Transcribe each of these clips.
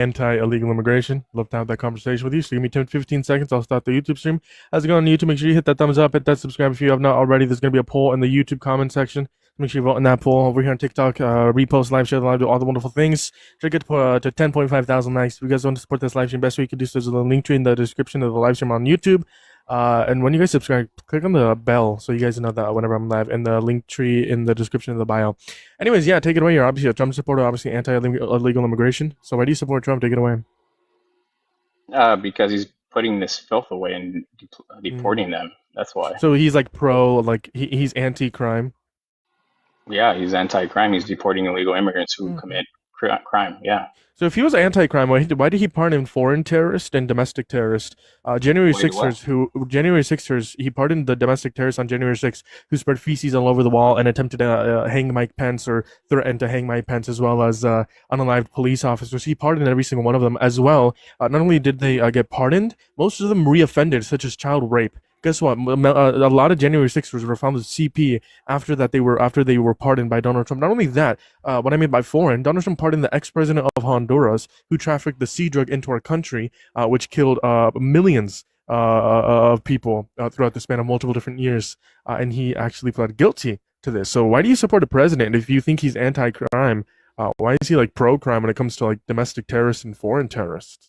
anti-illegal immigration. Love to have that conversation with you. So give me 10, 15 seconds. I'll start the YouTube stream. How's it going on YouTube? Make sure you hit that thumbs up, hit that subscribe if you have not already. There's going to be a poll in the YouTube comment section. Make sure you vote in that poll. Over here on TikTok, repost, live share, live, do all the wonderful things. Try to get to 10.5 thousand likes. If you guys want to support this live stream, best way you can do so is the link tree in the description of the live stream on YouTube. And when you guys subscribe, click on the bell so you guys know that whenever I'm live, and the link tree in the description of the bio. Anyways, yeah, take it away. You're obviously a Trump supporter, obviously anti-illegal immigration. So why do you support Trump? Take it away. Because he's putting this filth away and deporting them. That's why. So he's like he's anti-crime. Yeah, he's anti-crime. He's deporting illegal immigrants who commit crime. Yeah. So if he was anti-crime, why did he pardon foreign terrorists and domestic terrorists? January 6ers, he pardoned the domestic terrorists on January 6th who spread feces all over the wall and attempted to hang Mike Pence or threatened to hang Mike Pence, as well as unalived police officers. He pardoned every single one of them as well. Not only did they get pardoned, most of them reoffended, such as child rape. Guess what? A lot of January 6ers were found with CP after they were pardoned by Donald Trump. Not only that, what I mean by foreign, Donald Trump pardoned the ex-president of Honduras who trafficked the sea drug into our country, which killed millions of people throughout the span of multiple different years, and he actually pled guilty to this. So why do you support a president if you think he's anti-crime? Why is he like pro-crime when it comes to like domestic terrorists and foreign terrorists?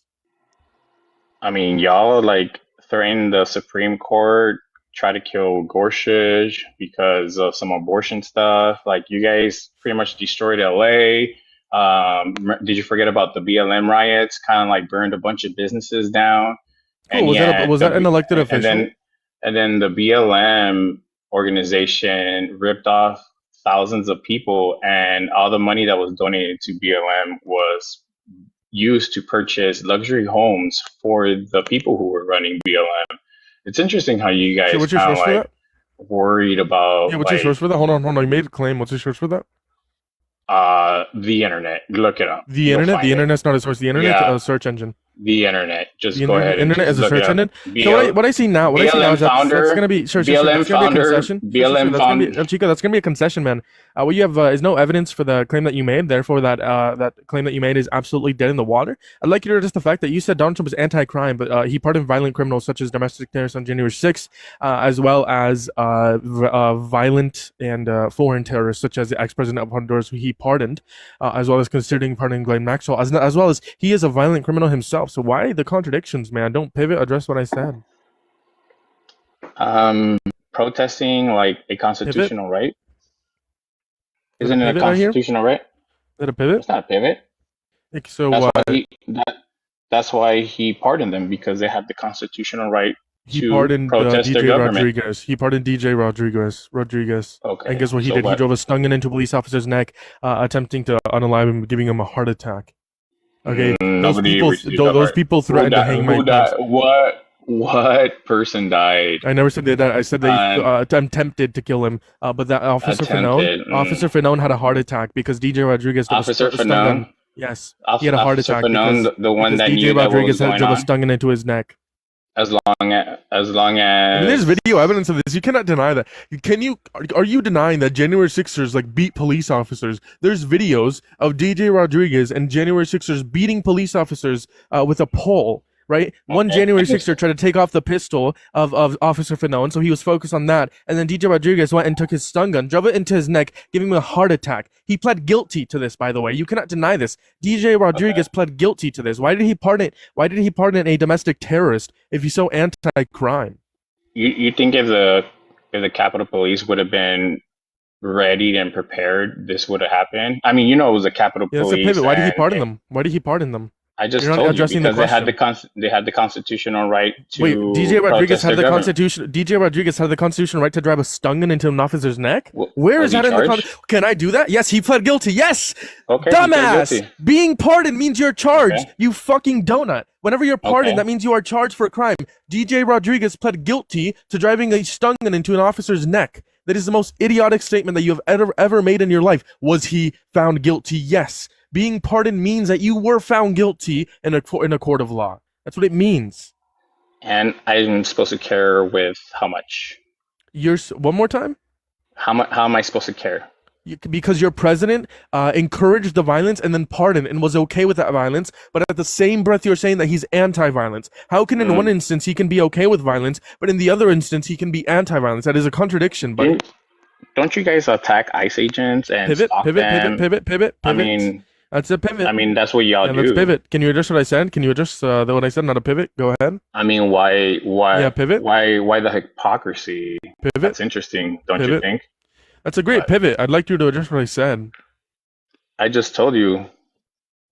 I mean, y'all like threatened the Supreme Court, try to kill Gorsuch because of some abortion stuff. Like, you guys pretty much destroyed LA. Did you forget about the BLM riots? Kind of like burned a bunch of businesses down. And was that an elected official? And then the BLM organization ripped off thousands of people, and all the money that was donated to BLM was used to purchase luxury homes for the people who were running BLM. It's interesting how you guys what's your source for that? Worried about. Yeah, what's your source for that? Hold on. You made a claim. What's your source for that? The internet. Look it up. The internet. The internet's not a source. The internet's a search engine. The internet. Just the go ahead. Internet is a search engine. So what I see now is that's going to be BLM founder. BLM founder. Chico, that's going to be a concession, man. What you have is no evidence for the claim that you made. Therefore, that claim that you made is absolutely dead in the water. I'd like you to just the fact that you said Donald Trump is anti-crime, but he pardoned violent criminals such as domestic terrorists on January 6th, as well as violent and foreign terrorists such as the ex-president of Honduras, who he pardoned, as well as considering pardoning Ghislaine Maxwell, as well as he is a violent criminal himself. So why the contradictions, man? Don't pivot. Address what I said. Protesting like a constitutional right. Isn't it a constitutional right? Is that a pivot? It's not a pivot. So that's why he pardoned them, because they have the constitutional right to pardoned protest their government. Rodriguez. He pardoned DJ Rodriguez. Okay. And guess what he did? He drove a stun into a police officer's neck, attempting to unalive him, giving him a heart attack. Okay, those people threatened to hang Mike Pence. What person died? I never said that. I said they attempted to kill him. But that Officer Fanone had a heart attack because DJ Rodriguez. Officer Fanone. Yes, he had a heart attack. Fanone, the one that DJ Rodriguez had drove a stun into his neck. As long as there's video evidence of this, you cannot deny that. Are you denying that January 6ers like beat police officers? There's videos of DJ Rodriguez and January 6ers beating police officers with a pole. Right? One January 6er tried to take off the pistol of Officer Fanone, so he was focused on that. And then DJ Rodriguez went and took his stun gun, drove it into his neck, giving him a heart attack. He pled guilty to this, by the way. You cannot deny this. DJ Rodriguez pled guilty to this. Why did he pardon a domestic terrorist if he's so anti-crime? You think if the Capitol Police would have been ready and prepared, this would have happened? I mean, it was the Capitol Police. That's a pivot. Why did he pardon them? Why did he pardon them? I just told you, because they had the constitutional right to. Wait, DJ Rodriguez had the constitution. DJ Rodriguez had the constitutional right to drive a stun gun into an officer's neck. Where is that in the Constitution? Can I do that? Yes, he pled guilty. Yes, okay, dumbass. Being pardoned means you're charged. Okay. You fucking donut. Whenever you're pardoned, that means you are charged for a crime. DJ Rodriguez pled guilty to driving a stun gun into an officer's neck. That is the most idiotic statement that you have ever made in your life. Was he found guilty? Yes. Being pardoned means that you were found guilty in a court of law. That's what it means. And I'm supposed to care with how much? One more time? How am I supposed to care? Because your president encouraged the violence and then pardoned and was okay with that violence, but at the same breath you're saying that he's anti-violence. How can in one instance he can be okay with violence, but in the other instance he can be anti-violence? That is a contradiction, buddy. Don't you guys attack ICE agents and stop them? Pivot. I mean, That's a pivot. I mean that's what y'all Yeah, do. let's pivot. Can you address what I said? Can you address what I said? Not a pivot. Go ahead. I mean, why, Yeah, pivot. why the hypocrisy? Pivot. That's interesting, don't you Pivot. think? That's a great But pivot. I'd like you to address what I said. I just told you,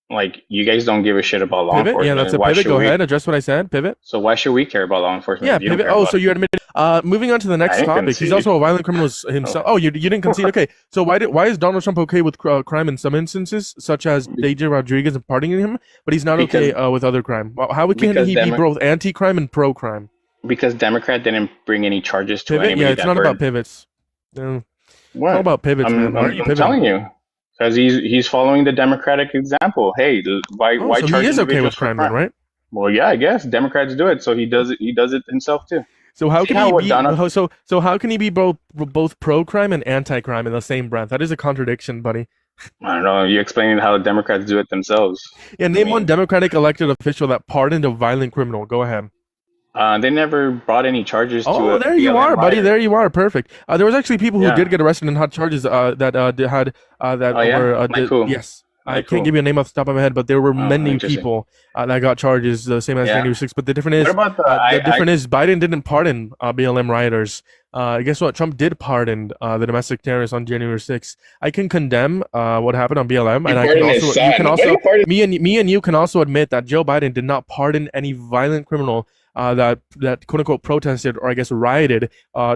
like, you guys don't give a shit about law Pivot. Yeah, enforcement. that's a Why pivot. should Go we? ahead. Address what I said. Pivot. So why should we care about law enforcement Yeah, if you don't pivot. care Oh, about so it? you admitted. Moving on to the I next didn't topic. He's concede. also a violent criminal himself. Oh, you didn't concede. Okay, so why is Donald Trump okay with crime in some instances, such as DJ Rodriguez and pardoning him, but he's not okay Because with other crime? How can because he be Demo- both anti-crime and pro-crime? because Democrat didn't bring any charges to Pivot? Yeah, anybody it's that not about burned. pivots. No, it's all What? about pivots, man. Why are you I'm pivoting? telling you, because he's following the Democratic example. Hey, Oh, why so charge he is okay individuals with for crime then, crime? right? Well, yeah, I guess Democrats do it, so he does it. He does it himself too. So how See can how he what be Donald? so how can he be both pro-crime and anti-crime in the same breath? That is a contradiction, buddy. I don't know. You explaining how Democrats do it themselves. Yeah, I name one mean, Democratic elected official that pardoned a violent criminal. Go ahead. they never brought any charges to Oh, a there you BLM are, buddy. riot. There you are. Perfect. There was actually people who Yeah. did get arrested and had charges that had that Oh yeah. were Like who? yes. I Like can't who? give you a name off the top of my head, but there were Oh, many interesting. people that got charges, the same as Yeah. January 6th. But the difference What is, about the Biden didn't pardon BLM rioters. Guess what? Trump did pardon the domestic terrorists on January 6th. I can condemn what happened on BLM, You and I can pardoned his also, you son. can What do also, you pardon? me and you can also admit that Joe Biden did not pardon any violent criminal that quote unquote protested or I guess rioted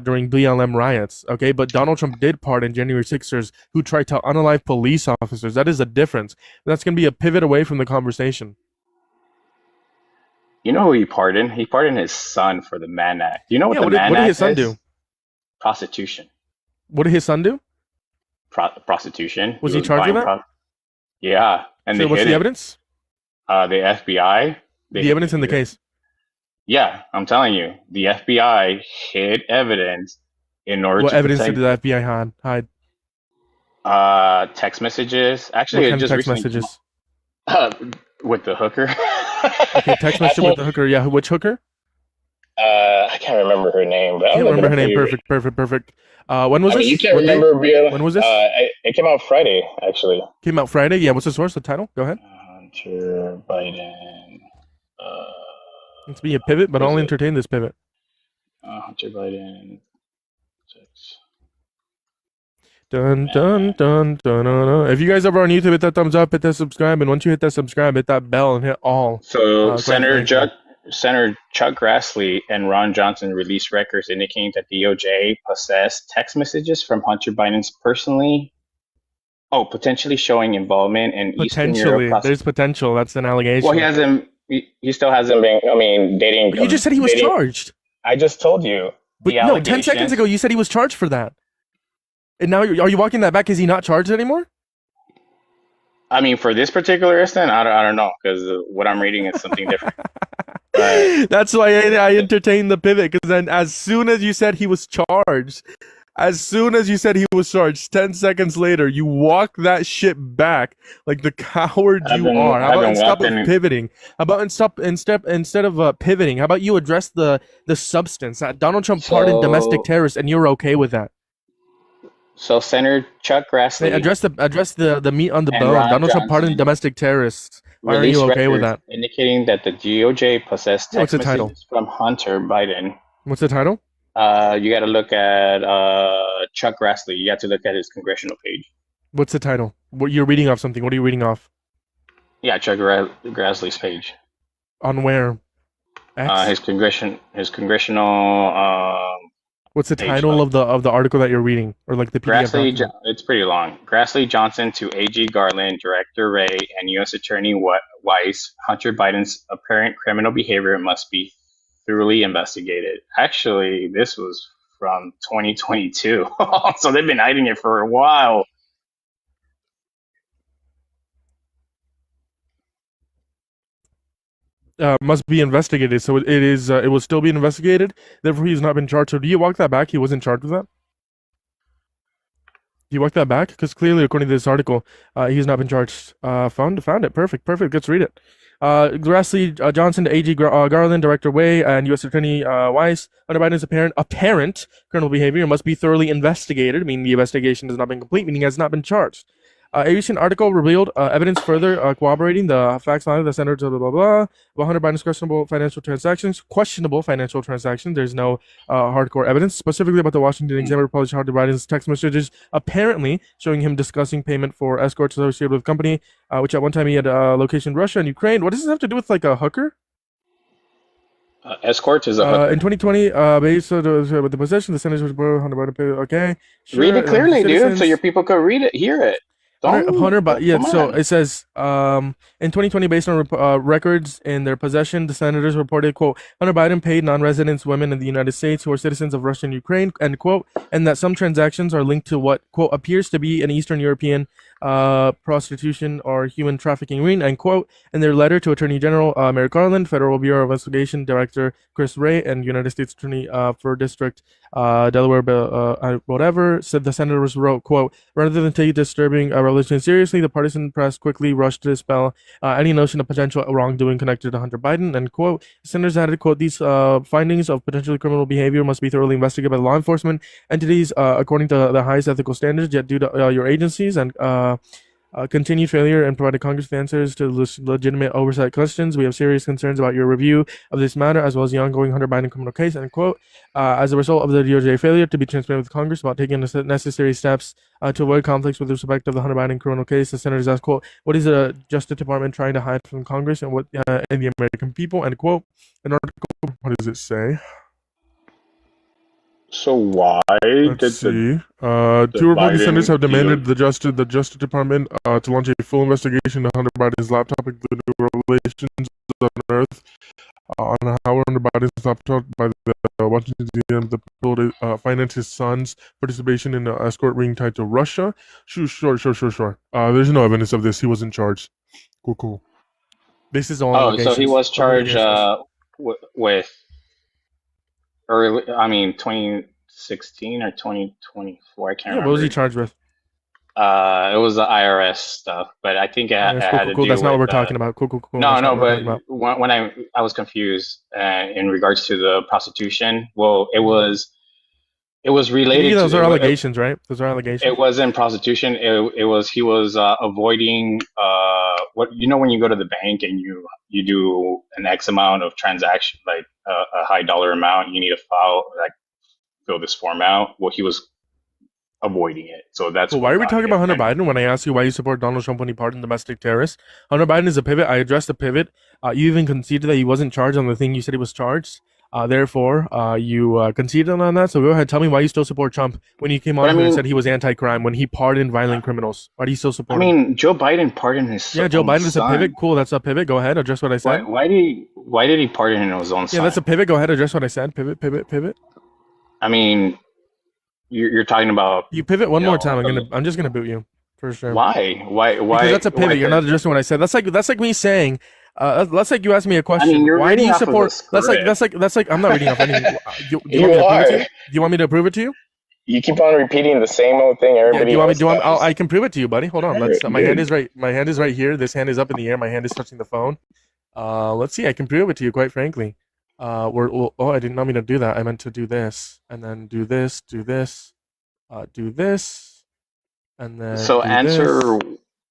during BLM riots. Okay, but Donald Trump did pardon January 6ers who tried to unalive police officers. That is a difference. That's going to be a pivot away from the conversation. You know who he pardoned? He pardoned his son for the Mann Act. You know what Yeah, the Mann what did Act his son is? do? Prostitution. What did his son do? Prostitution. Was He he was charged with buying that? Yeah, and So they what's hid the it. evidence? The FBI. They The evidence in the case. Yeah, I'm telling you, the FBI hid evidence in order What to evidence protect did the FBI hide? text messages. What Actually, it kind of just text recently came messages? up with the hooker. Okay, text message with the hooker. Yeah, which hooker? I can't remember her name, but I I'll can't look it remember up her for name. you. Perfect. When was I mean, this? you can't What day? remember BLM. When was this? It came out Friday, actually. Came out Friday. Yeah, what's the source? The title? Go ahead. Hunter Biden. Uh, Let's be a pivot, but what is I'll it? entertain this pivot. Hunter Biden. Dun dun dun dun dun. Dun. If you guys ever on YouTube, hit that thumbs up, hit that subscribe, and once you hit that subscribe, hit that bell and hit all. So Senator Senator Chuck Grassley and Ron Johnson released records indicating that DOJ possessed text messages from Hunter Biden's potentially showing involvement in Eastern Potentially, Europe. there's potential. That's an allegation. Well, he hasn't. He still hasn't been. I mean, dating. But you just said he was charged. I just told you. But The no, 10 seconds ago you said he was charged for that. And now are you walking that back? Is he not charged anymore? I mean, for this particular instant, I don't know, because what I'm reading is something different. But That's why I entertained the pivot, because then as soon as you said he was charged, 10 seconds later, you walk that shit back like the coward you are. How about instead of pivoting? How about instead of pivoting? How about you address the substance? Donald Trump pardoned domestic terrorists, and you're okay with that. So Senator Chuck Grassley Address the meat on the and bone. Ron Donald Trump Johnson pardoned domestic terrorists. Why are released you okay with records that? indicating that the DOJ possessed What's text the title? messages from Hunter Biden. What's the title? You got to look at Chuck Grassley. You have to look at his congressional page. What's the title? What you're reading off something? What are you reading off? Yeah, Chuck Grassley's page. On where? X? His congressional. What's the page title of the article that you're reading, or like the PDF document? It's pretty long. Grassley Johnson to AG Garland, Director Wray, and U.S. Attorney Weiss. Hunter Biden's apparent criminal behavior must be thoroughly investigated. Actually, this was from 2022, so they've been hiding it for a while. Must be investigated. So it is. It will still be investigated. Therefore, he's not been charged. So do you walk that back? He wasn't charged with that. You walk that back? Because clearly, according to this article, he's not been charged. Found it. Perfect. Let's read it. Grassley Johnson to AG Garland, Director Way, and U.S. Attorney Weiss. Hunter Biden's apparent criminal behavior must be thoroughly investigated, meaning the investigation has not been complete, meaning he has not been charged. A recent article revealed evidence further corroborating the facts line of the Senator blah blah blah about Hunter Biden's questionable financial transactions. There's no hardcore evidence, specifically about the Washington Examiner published Hunter Biden's text messages, apparently showing him discussing payment for escorts associated with the company, which at one time he had a location in Russia and Ukraine. What does this have to do with like a hooker? Escorts is a hooker. In 2020, based on with the possession, the Senators were Hunter Biden. Okay, sure, read it clearly, dude, so your people could read it, hear it. Hunter, but yeah, so it says in 2020, based on records in their possession, the senators reported, quote, Hunter Biden paid non-residents women in the United States who are citizens of Russia and Ukraine, end quote, and that some transactions are linked to what, quote, appears to be an Eastern European prostitution or human trafficking ring, end quote. In their letter to Attorney General Merrick Garland, Federal Bureau of Investigation Director Chris Wray, and United States Attorney for District Delaware, whatever, said the senators wrote, quote, rather than take disturbing religion seriously, the partisan press quickly rushed to dispel any notion of potential wrongdoing connected to Hunter Biden, end quote. The senators added, quote, these findings of potentially criminal behavior must be thoroughly investigated by law enforcement entities according to the highest ethical standards, yet due to your agencies and continued failure in providing Congress with answers to legitimate oversight questions, we have serious concerns about your review of this matter, as well as the ongoing Hunter Biden criminal case, end quote. As a result of the DOJ failure to be transparent with Congress about taking necessary steps to avoid conflicts with respect to the Hunter Biden criminal case, the senators asked, quote, what is the Justice Department trying to hide from Congress and what and the American people, end quote. An article, what does it say? So why Let's see. Two Republican senators have demanded the Justice Department to launch a full investigation into Hunter Biden's laptop, including revelations on Earth on how Hunter Biden's laptop by the Washington the finance his son's participation in an escort ring tied to Russia. Sure. There's no evidence of this. He wasn't charged. Cool. This is all. Oh, so he was charged with early, 2016 or 2024. I can't remember. What was he charged with? It was the IRS stuff, but I think it had to do That's not what we're with, talking about. Cool. No, but when I was confused in regards to the prostitution. Well, it was related to those are allegations, right? Those are allegations. It wasn't prostitution. He was avoiding what, when you go to the bank and you do an X amount of transaction, like a high dollar amount, you need to fill this form out. Well, he was avoiding it. So that's why are we talking about Hunter Biden when I ask you why you support Donald Trump when he pardoned domestic terrorists? Hunter Biden is a pivot. I addressed the pivot. You even conceded that he wasn't charged on the thing you said he was charged. Therefore, you conceded on that. So go ahead, tell me why you still support Trump when he came on and said he was anti-crime, when he pardoned violent criminals. Why do you still support him? Joe Biden pardoned his son. Yeah, Joe Biden is a pivot. Cool, that's a pivot. Go ahead, address what I said. Why did he pardon his own son? Yeah, that's a pivot. Go ahead, address what I said. Pivot. You're talking about... You pivot one more time. I'm just gonna boot you for sure. Why? Because that's a pivot. You're not addressing what I said. That's like me saying... that's like you asked me a question. Why do you support? That's like I'm not reading off anything. Do you want me to prove it to you? You keep on repeating the same old thing. Everybody. I can prove it to you, buddy. Hold on. My hand is right. My hand is right here. This hand is up in the air. My hand is touching the phone. Let's see. I can prove it to you, quite frankly. I did not mean to do that. I meant to do this, and then do this, do this, and then. So answer.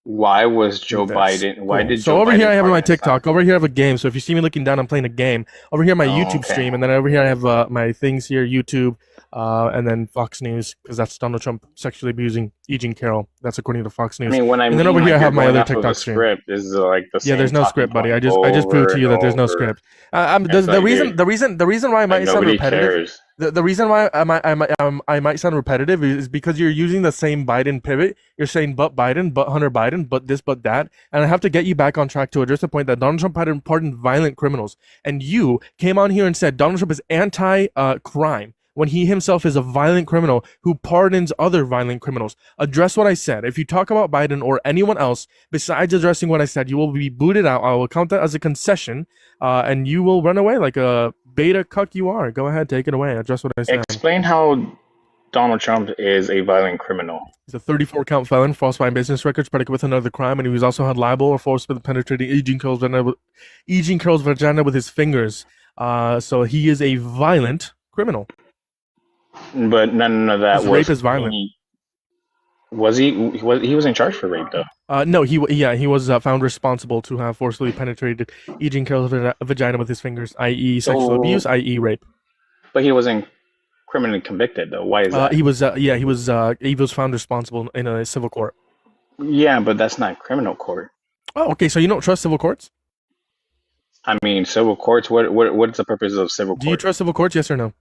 Why was Joe Biden? Why did Joe Biden? So over here I have my TikTok. Over here I have a game. So if you see me looking down, I'm playing a game. Over here my YouTube stream, and then over here I have my things here, YouTube, and then Fox News, because that's Donald Trump sexually abusing Carroll. That's according to Fox News. And then over here I have my other TikTok stream. Is like the there's no script, buddy. I just proved to you that there's no script. The reason why I might sound repetitive. The reason why I might sound repetitive is because you're using the same Biden pivot. You're saying but Biden, but Hunter Biden, but this, but that. And I have to get you back on track to address the point that Donald Trump pardoned violent criminals. And you came on here and said Donald Trump is anti-crime when he himself is a violent criminal who pardons other violent criminals. Address what I said. If you talk about Biden or anyone else besides addressing what I said, you will be booted out. I will count that as a concession, and you will run away like a beta cuck you are. Go ahead, take it away. Address what I said. Explain how Donald Trump is a violent criminal. He's a 34-count felon, falsifying business records, predicate with another crime, and he was also held liable or forcibly penetrating Eugene Carroll's vagina with his fingers. So he is a violent criminal. But none of that His was rape is violent. Was he? He was in charge for rape though. No, he was found responsible to have forcibly penetrated Eugene Carroll's vagina with his fingers, i.e., sexual abuse, i.e., rape. But he wasn't criminally convicted though. Why is that? He was found responsible in a civil court. Yeah, but that's not criminal court. Oh, okay. So you don't trust civil courts? I mean, civil courts. What's the purpose of civil court? Do you trust civil courts? Yes or no?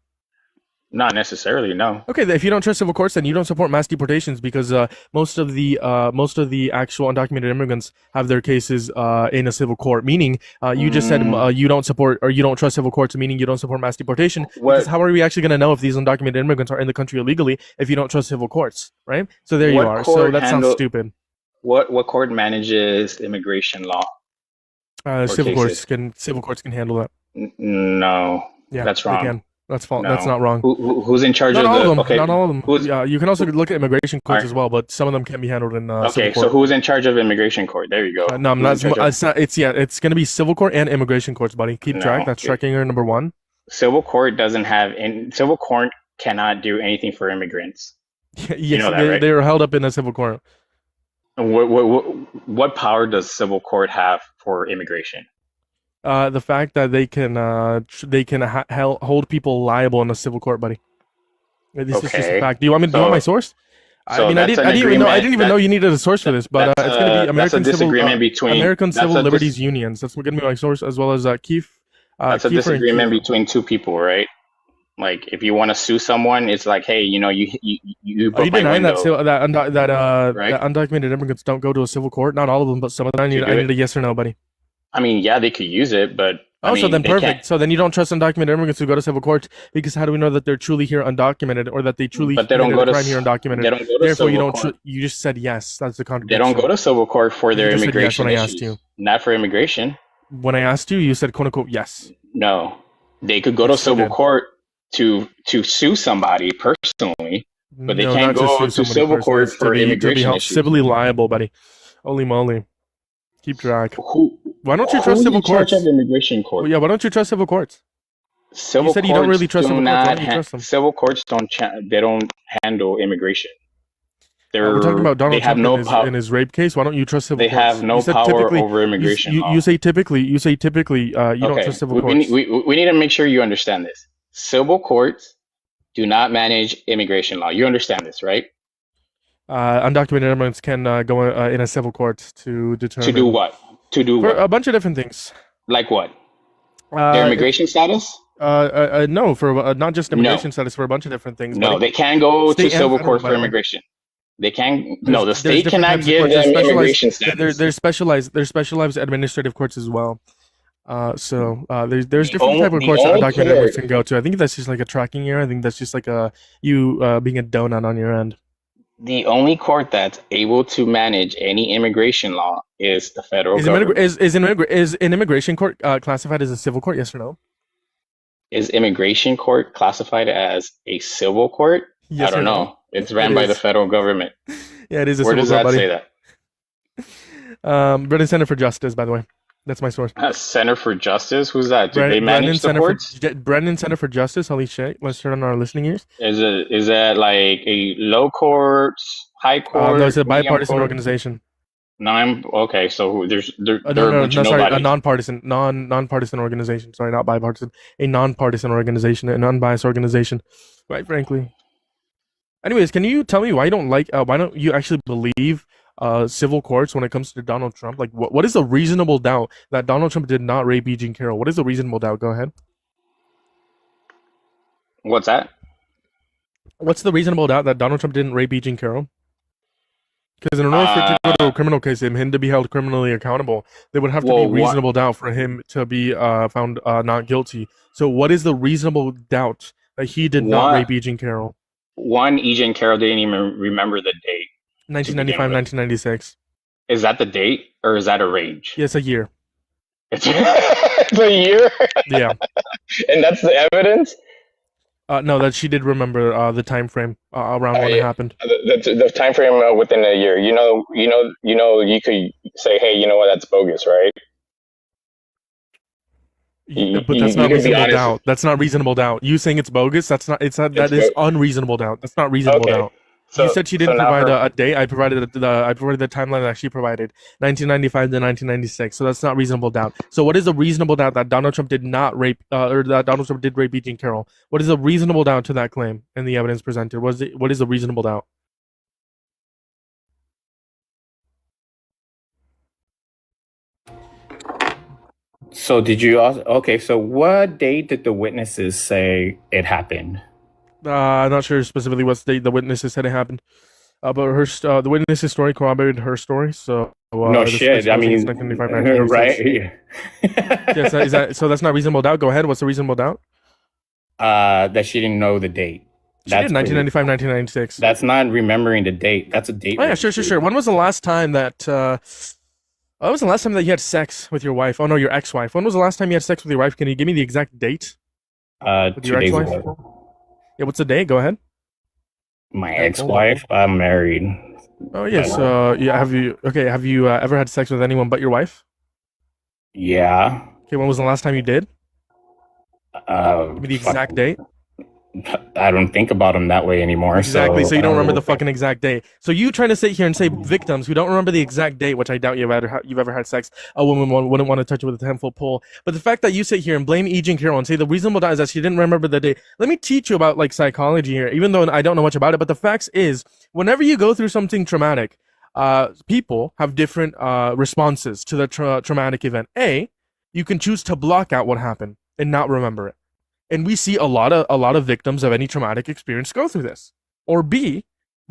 Not necessarily, no. Okay, if you don't trust civil courts, then you don't support mass deportations because most of the actual undocumented immigrants have their cases in a civil court. Meaning, you just said you don't support or you don't trust civil courts, meaning you don't support mass deportation. Because how are we actually going to know if these undocumented immigrants are in the country illegally if you don't trust civil courts, right? So there you are. So that sounds stupid. What court manages immigration law? Civil courts can handle that. No, yeah, that's wrong. They can. That's false. No. That's not wrong. Who's in charge not of all of them. Okay, not all of them. Yeah, you can also look at immigration courts as well, but some of them can be handled in okay, civil court. So who's in charge of immigration court? There you go. No, I'm not. It's not. It's going to be civil court and immigration courts, buddy. Keep track. That's tracking error number 1. Civil court doesn't have. Civil court cannot do anything for immigrants. Yes, you know that, right? They are held up in a civil court. What power does civil court have for immigration? The fact that they can hold people liable in a civil court, buddy. This is just a fact. Do you want me to do my source? So I didn't even know you needed a source for this, but it's going to be American Civil Liberties Unions. That's going to be my source, as well as Keith. That's a disagreement between two people, right? Like, if you want to sue someone, it's like, hey, you broke my window. That undocumented immigrants don't go to a civil court? Not all of them, but some of them. I need a yes or no, buddy. I mean, yeah, they could use it, but so then perfect. So then you don't trust undocumented immigrants who go to civil courts because how do we know that they're truly here undocumented or that they truly committed a crime here undocumented? They don't go to Therefore, civil court. You just said yes. That's the contradiction. They don't go to civil court for their immigration yes when issues. I asked you. Not for immigration. When I asked you, you said quote unquote yes. No, they could go to civil court to sue somebody personally, but they can't go to civil court for immigration issues. Civilly liable, buddy. Holy moly. Keep track. Why don't you trust civil courts? Of immigration court? Well, yeah, why don't you trust civil courts? You said you don't really trust civil courts. Why don't you trust them? Civil courts don't handle immigration. We're talking about Donald Trump in his rape case. Why don't you trust civil courts? They have no power over immigration. You say typically you don't trust civil courts. We need to make sure you understand this. Civil courts do not manage immigration law. You understand this, right? Undocumented immigrants can go in a civil court to determine... To do what? A bunch of different things. Like what? Their immigration status? No, for not just immigration status, for a bunch of different things. No, they can go to civil court for immigration. They can... No, the state cannot give them immigration status. There's specialized administrative courts as well. There's different type of courts that undocumented immigrants can go to. I think that's just like a tracking error. I think that's just like you being a donut on your end. The only court that's able to manage any immigration law is the federal government. Is an immigration court classified as a civil court? Yes or no? Is immigration court classified as a civil court? Yes, I don't know. It's ran by the federal government. Yeah, it is a Where civil court. Where does that say that? Brennan Center for Justice, by the way. That's my source. Center for Justice? Who's that? Do they manage the courts? Brennan Center for Justice. Holy shit. Let's turn on our listening ears. Is that like a low court, high court? No, it's a bipartisan organization. Okay, so there are a nonpartisan organization. Sorry, not bipartisan. A nonpartisan organization, an unbiased organization. Quite frankly. Anyways, can you tell me why don't you actually believe civil courts when it comes to Donald Trump? Like, what is the reasonable doubt that Donald Trump did not rape Eugene Carroll? What is the reasonable doubt? Go ahead. What's that? What's the reasonable doubt that Donald Trump didn't rape Eugene Carroll? Because in order for it to go to a criminal case, him to be held criminally accountable, there would have to be reasonable doubt for him to be found not guilty. So what is the reasonable doubt that he did not rape Eugene Carroll? Eugene Carroll didn't even remember the date. 1995, 1996. Is that the date or is that a range? Yes, a year. It's a year? Yeah. And that's the evidence? No, that she did remember the time frame around when it Yeah, happened. the time frame within a year. You could say, hey, you know what? That's bogus, right? But that's You not could be reasonable honest. doubt. That's not reasonable doubt. You saying it's bogus? That's not. It's not. It's That is unreasonable doubt. That's not reasonable okay. doubt. You said she didn't Now provide her. a date. I provided I provided the timeline that she provided, 1995 to 1996. So that's not reasonable doubt. So what is a reasonable doubt that Donald Trump did not rape, or that Donald Trump did rape Jean Carroll? What is a reasonable doubt to that claim and the evidence presented? What is a reasonable doubt? So did you also, okay, so what date did the witnesses say it happened? I'm not sure specifically what state the witnesses said it happened. But the witness's story corroborated her story. So No this shit. I basically is mean, 1995, 1996. right? Yes, is that so? That's not reasonable doubt. Go ahead. What's the reasonable doubt? That she didn't know the date. She did 1995, 1996. That's not remembering the date. That's a date. Oh yeah, sure. When was the last time that? When was the last time that you had sex with your wife? Oh no, your ex-wife. When was the last time you had sex with your wife? Can you give me the exact date? With 2 your days ex-wife? ago. Yeah, what's the date? Go ahead. My ex-wife. I'm married. Oh yes. Yeah. Have you ever had sex with anyone but your wife? Yeah. Okay. When was the last time you did? Give me the exact date. I don't think about them that way anymore. Exactly. So you don't remember the fucking exact date. So you trying to sit here and say victims who don't remember the exact date, which I doubt you've ever had sex, a woman wouldn't want to touch it with a 10-foot pole. But the fact that you sit here and blame E. Jean Carroll and say the reasonable doubt is that she didn't remember the date. Let me teach you about like psychology here, even though I don't know much about it. But the facts is, whenever you go through something traumatic, people have different responses to the traumatic event. You can choose to block out what happened and not remember it. And we see a lot of victims of any traumatic experience go through this. Or B,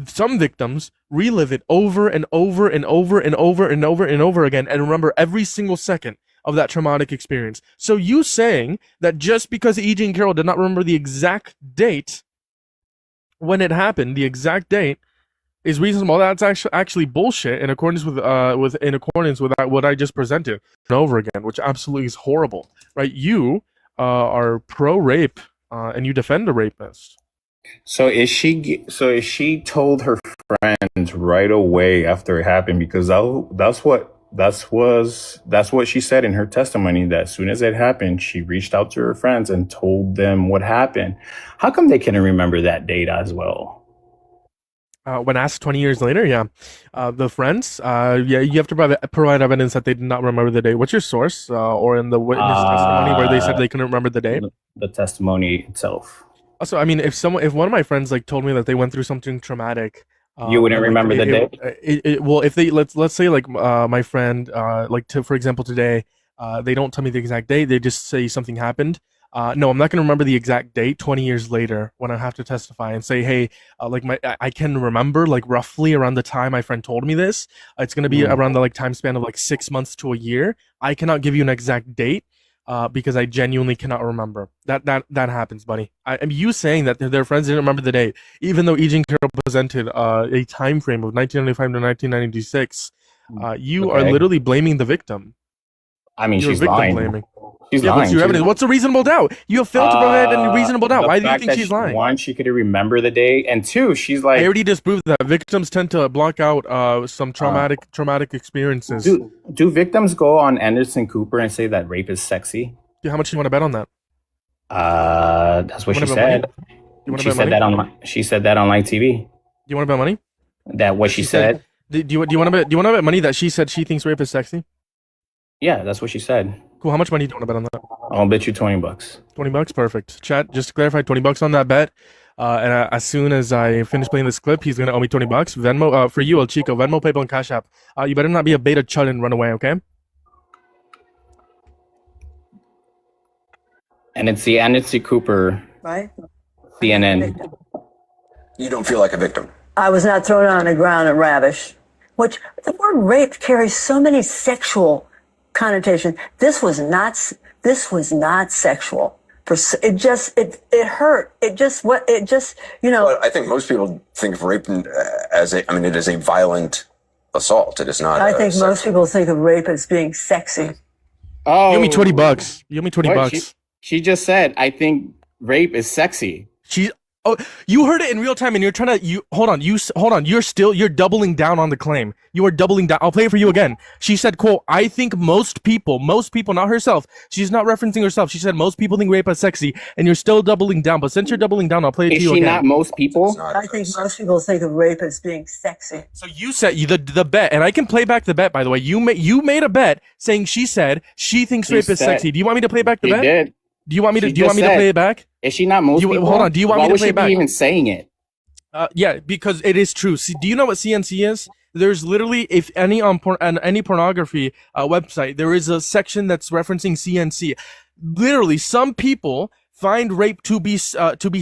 some victims relive it over and over and over and over and over and over again and remember every single second of that traumatic experience. So you saying that just because E. Jean Carroll did not remember the exact date when it happened, the exact date, is reasonable. That's actually bullshit in accordance with what I just presented and over again, which absolutely is horrible, right? You are pro rape and you defend a rapist. So is she told her friends right away after it happened, because that's what she said in her testimony, that as soon as it happened, she reached out to her friends and told them what happened. How come they couldn't remember that date as well? When asked 20 years later, the friends, you have to provide evidence that they did not remember the date. What's your source, or in the witness testimony where they said they couldn't remember the date? The testimony itself. Also, I mean, if one of my friends like told me that they went through something traumatic, you wouldn't remember the date. Well, if they let's say like my friend, for example today, they don't tell me the exact date. They just say something happened. No, I'm not going to remember the exact date 20 years later when I have to testify and say, hey, I can remember like roughly around the time my friend told me this. It's going to be around the like time span of like 6 months to a year. I cannot give you an exact date because I genuinely cannot remember. That happens, buddy. I mean, you saying that their friends didn't remember the date, even though E. Jean Carroll presented a time frame of 1995 to 1996, you are literally blaming the victim. I mean, she's lying. Blaming. She's lying. What's your evidence? What's a reasonable doubt? You have failed to provide any reasonable doubt. Why do you think she's lying? One, she could remember the day, and two, she's like, I already disproved that victims tend to block out some traumatic experiences. Do victims go on Anderson Cooper and say that rape is sexy? How much do you want to bet on that? That's what she said. She said that on live TV. Do you want to bet money? That what she said. Do you want to bet? Do you want to bet money that she said she thinks rape is sexy? Yeah, that's what she said. Cool. How much money do you want to bet on that? I'll bet you $20. $20, perfect. Chat, just to clarify, $20 on that bet. And as soon as I finish playing this clip, he's gonna owe me $20. Venmo, for you, El Chico. Venmo, PayPal, and Cash App. You better not be a beta chud and run away, okay? And it's the Anderson Cooper, right? CNN. You don't feel like a victim. I was not thrown on the ground and ravished. Which the word rape carries so many sexual connotation. This was not sexual. It hurt. Well, I think most people think of rape as it is a violent assault. It is not. I think most people think of rape as being sexy. Oh, you owe me $20. You owe me $20. She just said, I think rape is sexy. She. Oh, you heard it in real time, and you're trying to. Hold on. Hold on. You're doubling down on the claim. You are doubling down. I'll play it for you again. She said, "quote I think most people, not herself. She's not referencing herself. She said most people think rape is sexy, and you're still doubling down. But since you're doubling down, I'll play it Is to you she again. not most people? I think most people think of rape as being sexy. So you said the bet, and I can play back the bet. By the way, you made a bet saying she said she thinks rape is sexy. Do you want me to play back the She bet? did. Do you want me to? She Do you want me just to play said- it back? Is she not most people? Hold on. Do you want Why me to would play she it back? be even saying it? Yeah, because it is true. See, do you know what CNC is? There's literally, if any on any pornography website, there is a section that's referencing CNC. Literally, some people find rape to be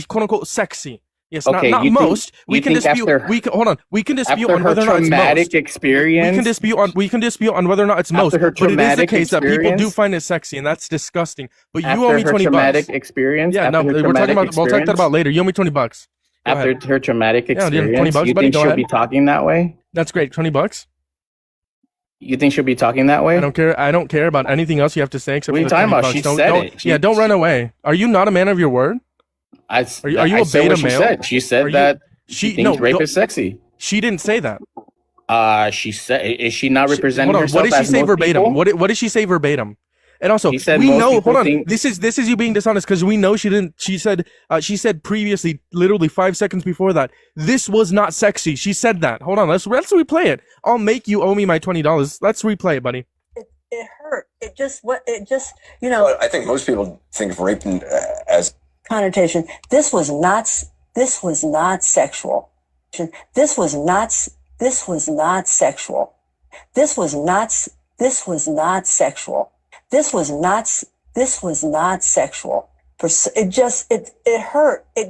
quote unquote sexy. Yes, Okay, not you think- most. We you can think dispute. after- We can dispute After on her whether or not it's traumatic most. experience, We can dispute on whether or not it's most. After her But it is the traumatic case that people do experience- find it sexy, and that's disgusting. But you after owe me her 20 traumatic bucks. experience, Yeah, after no, her we'll traumatic talk that experience, about later. You owe me 20 bucks. Go after ahead. her traumatic Yeah, 20 experience, bucks, you buddy, think go she'll ahead. be talking that way? That's great. 20 bucks. You think she'll be talking that way? I don't care. I don't care about anything else you have to say except What are for you the talking 20 about? bucks. She Don't, said don't, it. yeah, don't run away. Are you not a man of your word? Are you I a said beta what she male? said. She said Are you- that she thinks rape don't- is sexy. She didn't say that. She said, is she not representing Hold on. herself What did she as say most verbatim? people? What did she say verbatim? And also, She said we most know. people Hold on. think- This is you being dishonest because we know she didn't. She said previously, literally 5 seconds before that, this was not sexy. She said that. Hold on. Let's replay it. I'll make you owe me my $20. Let's replay it, buddy. It hurt. It just I think most people think of rape as connotation. This was not sexual. This was not sexual. This was not sexual. This was not sexual. It hurt. I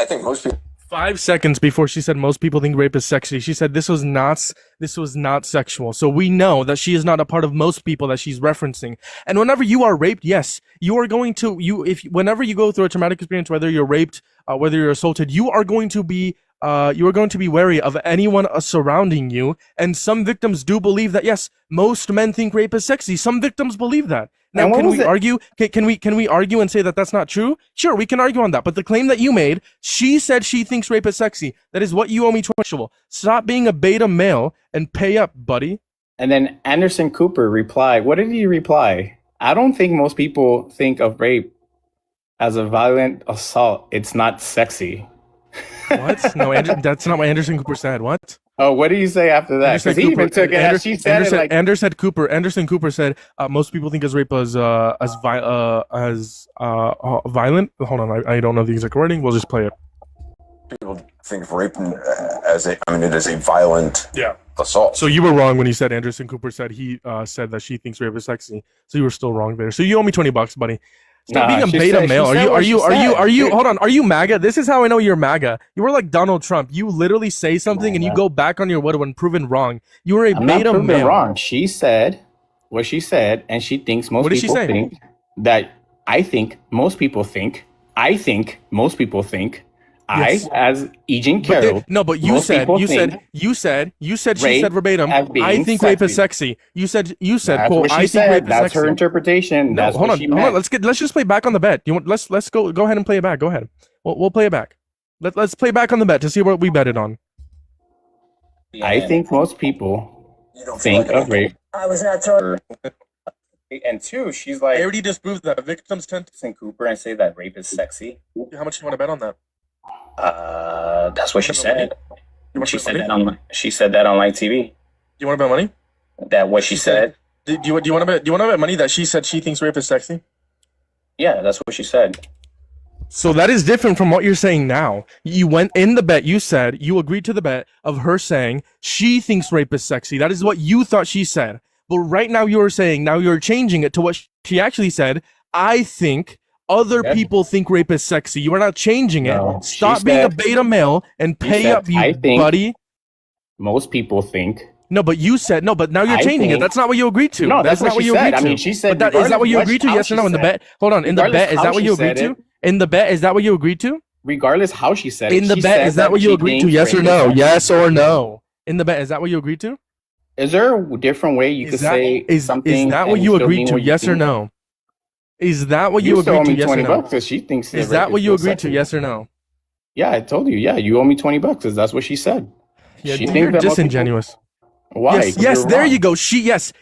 think most people 5 seconds before she said most people think rape is sexy, she said this was not sexual. So we know that she is not a part of most people that she's referencing. And whenever you are raped, yes, you are going to whenever you go through a traumatic experience, whether you're raped, whether you're assaulted, you are going to be wary of anyone surrounding you. And some victims do believe that yes, most men think rape is sexy. Some victims believe that. Now, And what can was we it- argue? Can we argue and say that that's not true? Sure, we can argue on that. But the claim that you made, she said she thinks rape is sexy. That is what you owe me 20. Stop being a beta male and pay up, buddy. And then Anderson Cooper replied, what did he reply? I don't think most people think of rape as a violent assault. It's not sexy. What? No, that's not what Anderson Cooper said. What? Oh, what did he say after that? Because he even took it as she said it like, Anderson Cooper said most people think as rape as violent. Hold on, I don't know the exact wording. We'll just play it. people think of rape as it is a violent assault. So you were wrong when you said Anderson Cooper said he said that she thinks rape is sexy. So you were still wrong there. So you owe me 20 bucks, buddy. Stop being a she beta said- male. she said what she said. Hold on. Are you MAGA? This is how I know you're MAGA. You were like Donald Trump. You literally say something and you go back on your word when proven wrong. You were a I'm not beta proven male. wrong. She said what she said, and she thinks most What did she people say? think that I think most people think. I think most people think. Yes. I, as Eugene But Carroll, but you most said people she think said she rape said verbatim. as being I think rape is sexy. sexy. You said that's quote. what she I think said. rape is That's sexy. her interpretation. No, That's hold what on, she hold on. meant. Let's just play back on the bet. Let's go ahead and play it back. Go ahead. We'll play it back. Let's play back on the bet to see what we betted on. I think most people think of rape. I was not throwing. And two, she's like already disproved that victims tend to. Anderson Cooper and say that rape is sexy. How much do you want to bet on that? That's what she said. You want to She bet said money? that on. She said that on live TV. Do you want to bet money? That what she said. Do you want to bet? Do you want to bet money that she said she thinks rape is sexy? Yeah, that's what she said. So that is different from what you're saying now. You went in the bet. You said you agreed to the bet of her saying she thinks rape is sexy. That is what you thought she said. But right now you're saying, now you're changing it to what she actually said. I think other Yeah. people think rape is sexy. You are not changing it. No, she Stop being a said- beta male and she pay said, up, you "I think buddy. Most people think. No, but you said no. But now you're I changing it. think- That's not what you agreed to. No, that's not what what she you said. agreed I to. mean, she said But is that what you regardless agreed to? how Yes or she no? In the said. bet. Hold on. In the Regardless bet, is how that what she you said agreed to? it. In the bet, is that what you agreed to? Regardless how she said it. In the she bet, said is that what she you agreed to? thinks Yes or rape no? is- Yes or no? In the bet, is that what you agreed to? Is there a different way you could say something? Is that what and you still agreed mean to? what you Yes or think? no? Is that what you still owe agreed to? me Yes or 20 no? bucks because she thinks Is the rape that what you still agreed to? sexual. Yes or no? Yeah, I told you. Yeah, you owe me 20 bucks because that's what she said. Yeah, She dude, thinks you're that most people- disingenuous. Why? Yes, 'Cause yes, you're there wrong. you go.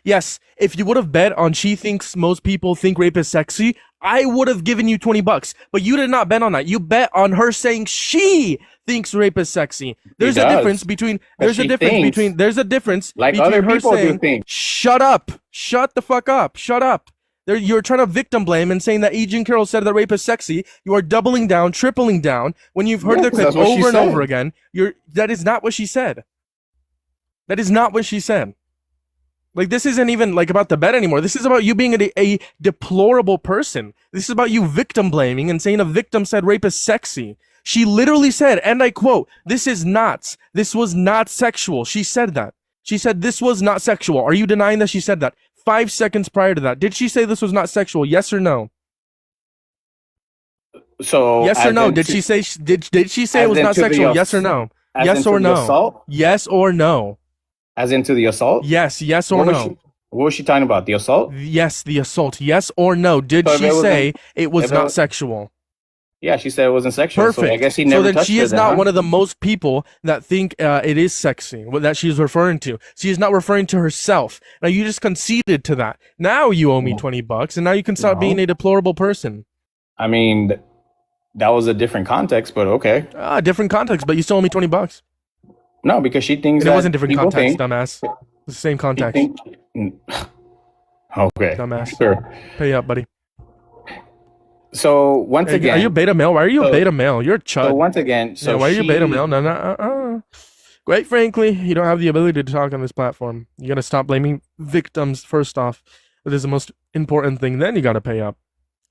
Yes. If you would have bet on she thinks most people think rape is sexy, I would have given you 20 bucks. But you did not bet on that. You bet on her saying she thinks rape is sexy. There's a does. difference between But there's a she difference thinks, between there's a difference like between other her people do saying think. shut up. Shut the fuck up. Shut up. You're trying to victim blame and saying that Agent Carroll said that rape is sexy. You are doubling down, tripling down when you've heard Yeah, the 'cause clip that's what she over and said. over again. That is not what she said. That is not what she said. Like, this isn't even like about the bet anymore. This is about you being a deplorable person. This is about you victim blaming and saying a victim said rape is sexy. She literally said, and I quote, this was not sexual. She said that. She said this was not sexual. Are you denying that she said that? 5 seconds prior to that. Did she say this was not sexual? Yes or no? So Yes or as no? in Did to- she say did she say as it was in not to the sexual? ass- Yes or no? as Yes into or the no? assault? Yes or no? As into the assault? Yes or What was no? what was she talking about? The assault? Yes, the assault. Yes or no? Did So if she it wasn't- say it was if it not was- sexual? Yeah, she said it wasn't sexual. Perfect. So I guess he So never then touched she her is then, not huh? one of the most people that think it is sexy, what that she's referring to. She is not referring to herself. Now you just conceded to that. Now you owe me 20 bucks, and now you can stop No. being a deplorable person. I mean, that was a different context, but okay. Different context, but you still owe me 20 bucks. No, because she thinks And it that wasn't different people context, think, dumbass. It's the same she context. think- okay. Dumbass. Sure. Pay up, buddy. So once Hey, again, are you beta male? Why are you a so- beta male? You're a chud. so once again, so yeah, why are you she- beta male? No. Quite frankly, you don't have the ability to talk on this platform. You gotta stop blaming victims first off. That is the most important thing. Then you gotta pay up.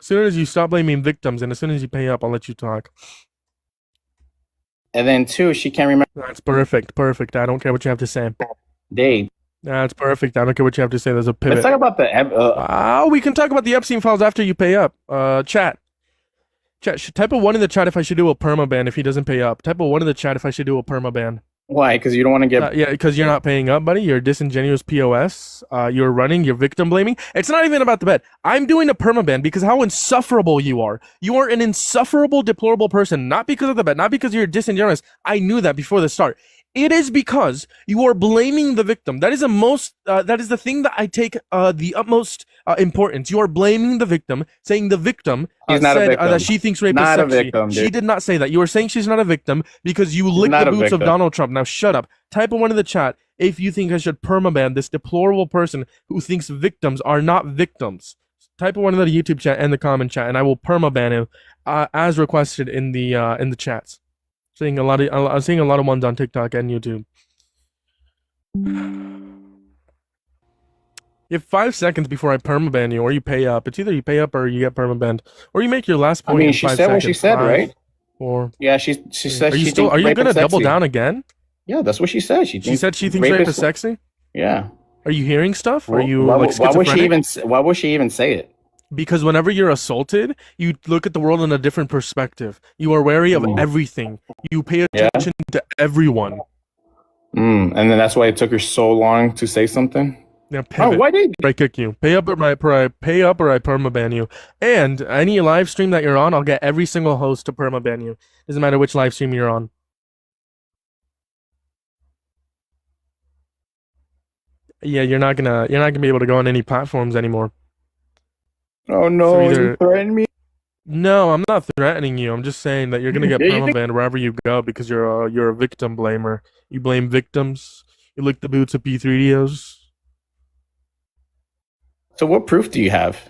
As soon as you stop blaming victims and as soon as you pay up, I'll let you talk. And then two, she can't remember That's perfect. Perfect. I don't care what you have to say. date. That's perfect. I don't care what you have to say. There's a pivot. Let's talk about the We can talk about the Epstein files after you pay up. Chat, type of 1 in the chat if I should do a permaban if he doesn't pay up. Type of 1 in the chat if I should do a permaban. why? Because you don't want to get Yeah, because you're not paying up, buddy. You're a disingenuous POS. You're running. You're victim blaming. It's not even about the bet. I'm doing a permaban because how insufferable you are. You are an insufferable, deplorable person. Not because of the bet. Not because you're disingenuous. I knew that before the start. It is because you are blaming the victim. That is the most. That is the thing that I take the utmost importance. You are blaming the victim, saying the victim She's not a said victim. that she thinks rape Not is a sexy. victim, She dude. did not say that. You are saying she's not a victim because you licked not the a boots of victim. Donald Trump. Now shut up. Type a 1 in the chat if you think I should permaban this deplorable person who thinks victims are not victims. Type a 1 in the YouTube chat and the comment chat, and I will permaban him as requested in the chats. I'm seeing a lot of ones on TikTok and YouTube. You have 5 seconds before I permaban you, or you pay up. It's either you pay up or you get permabanned, or you make your last I point. mean, in she 5 said what she seconds. said, 5, right? 4. Yeah, she said Are you she still? thinks Are you rape gonna is double sexy. down again? Yeah, that's what she said. She She said she thinks rape is sexy. Yeah. Are you hearing stuff? Are you why, like why would she schizophrenic? even? Why would she even say it? Because whenever you're assaulted, you look at the world in a different perspective. You are wary of everything. You pay attention to everyone. And then that's why it took her so long to say something. Now pivot. Oh, why did? I kick you? Pay up or I permaban you. And any live stream that you're on, I'll get every single host to permaban you. Doesn't matter which live stream you're on. Yeah, you're not gonna be able to go on any platforms anymore. Oh no! So either- You threatened me. No, I'm not threatening you. I'm just saying that you're gonna get Yeah, you think- permabanned wherever you go because you're a victim blamer. You blame victims. You lick the boots of P3DOs. So what proof do you have?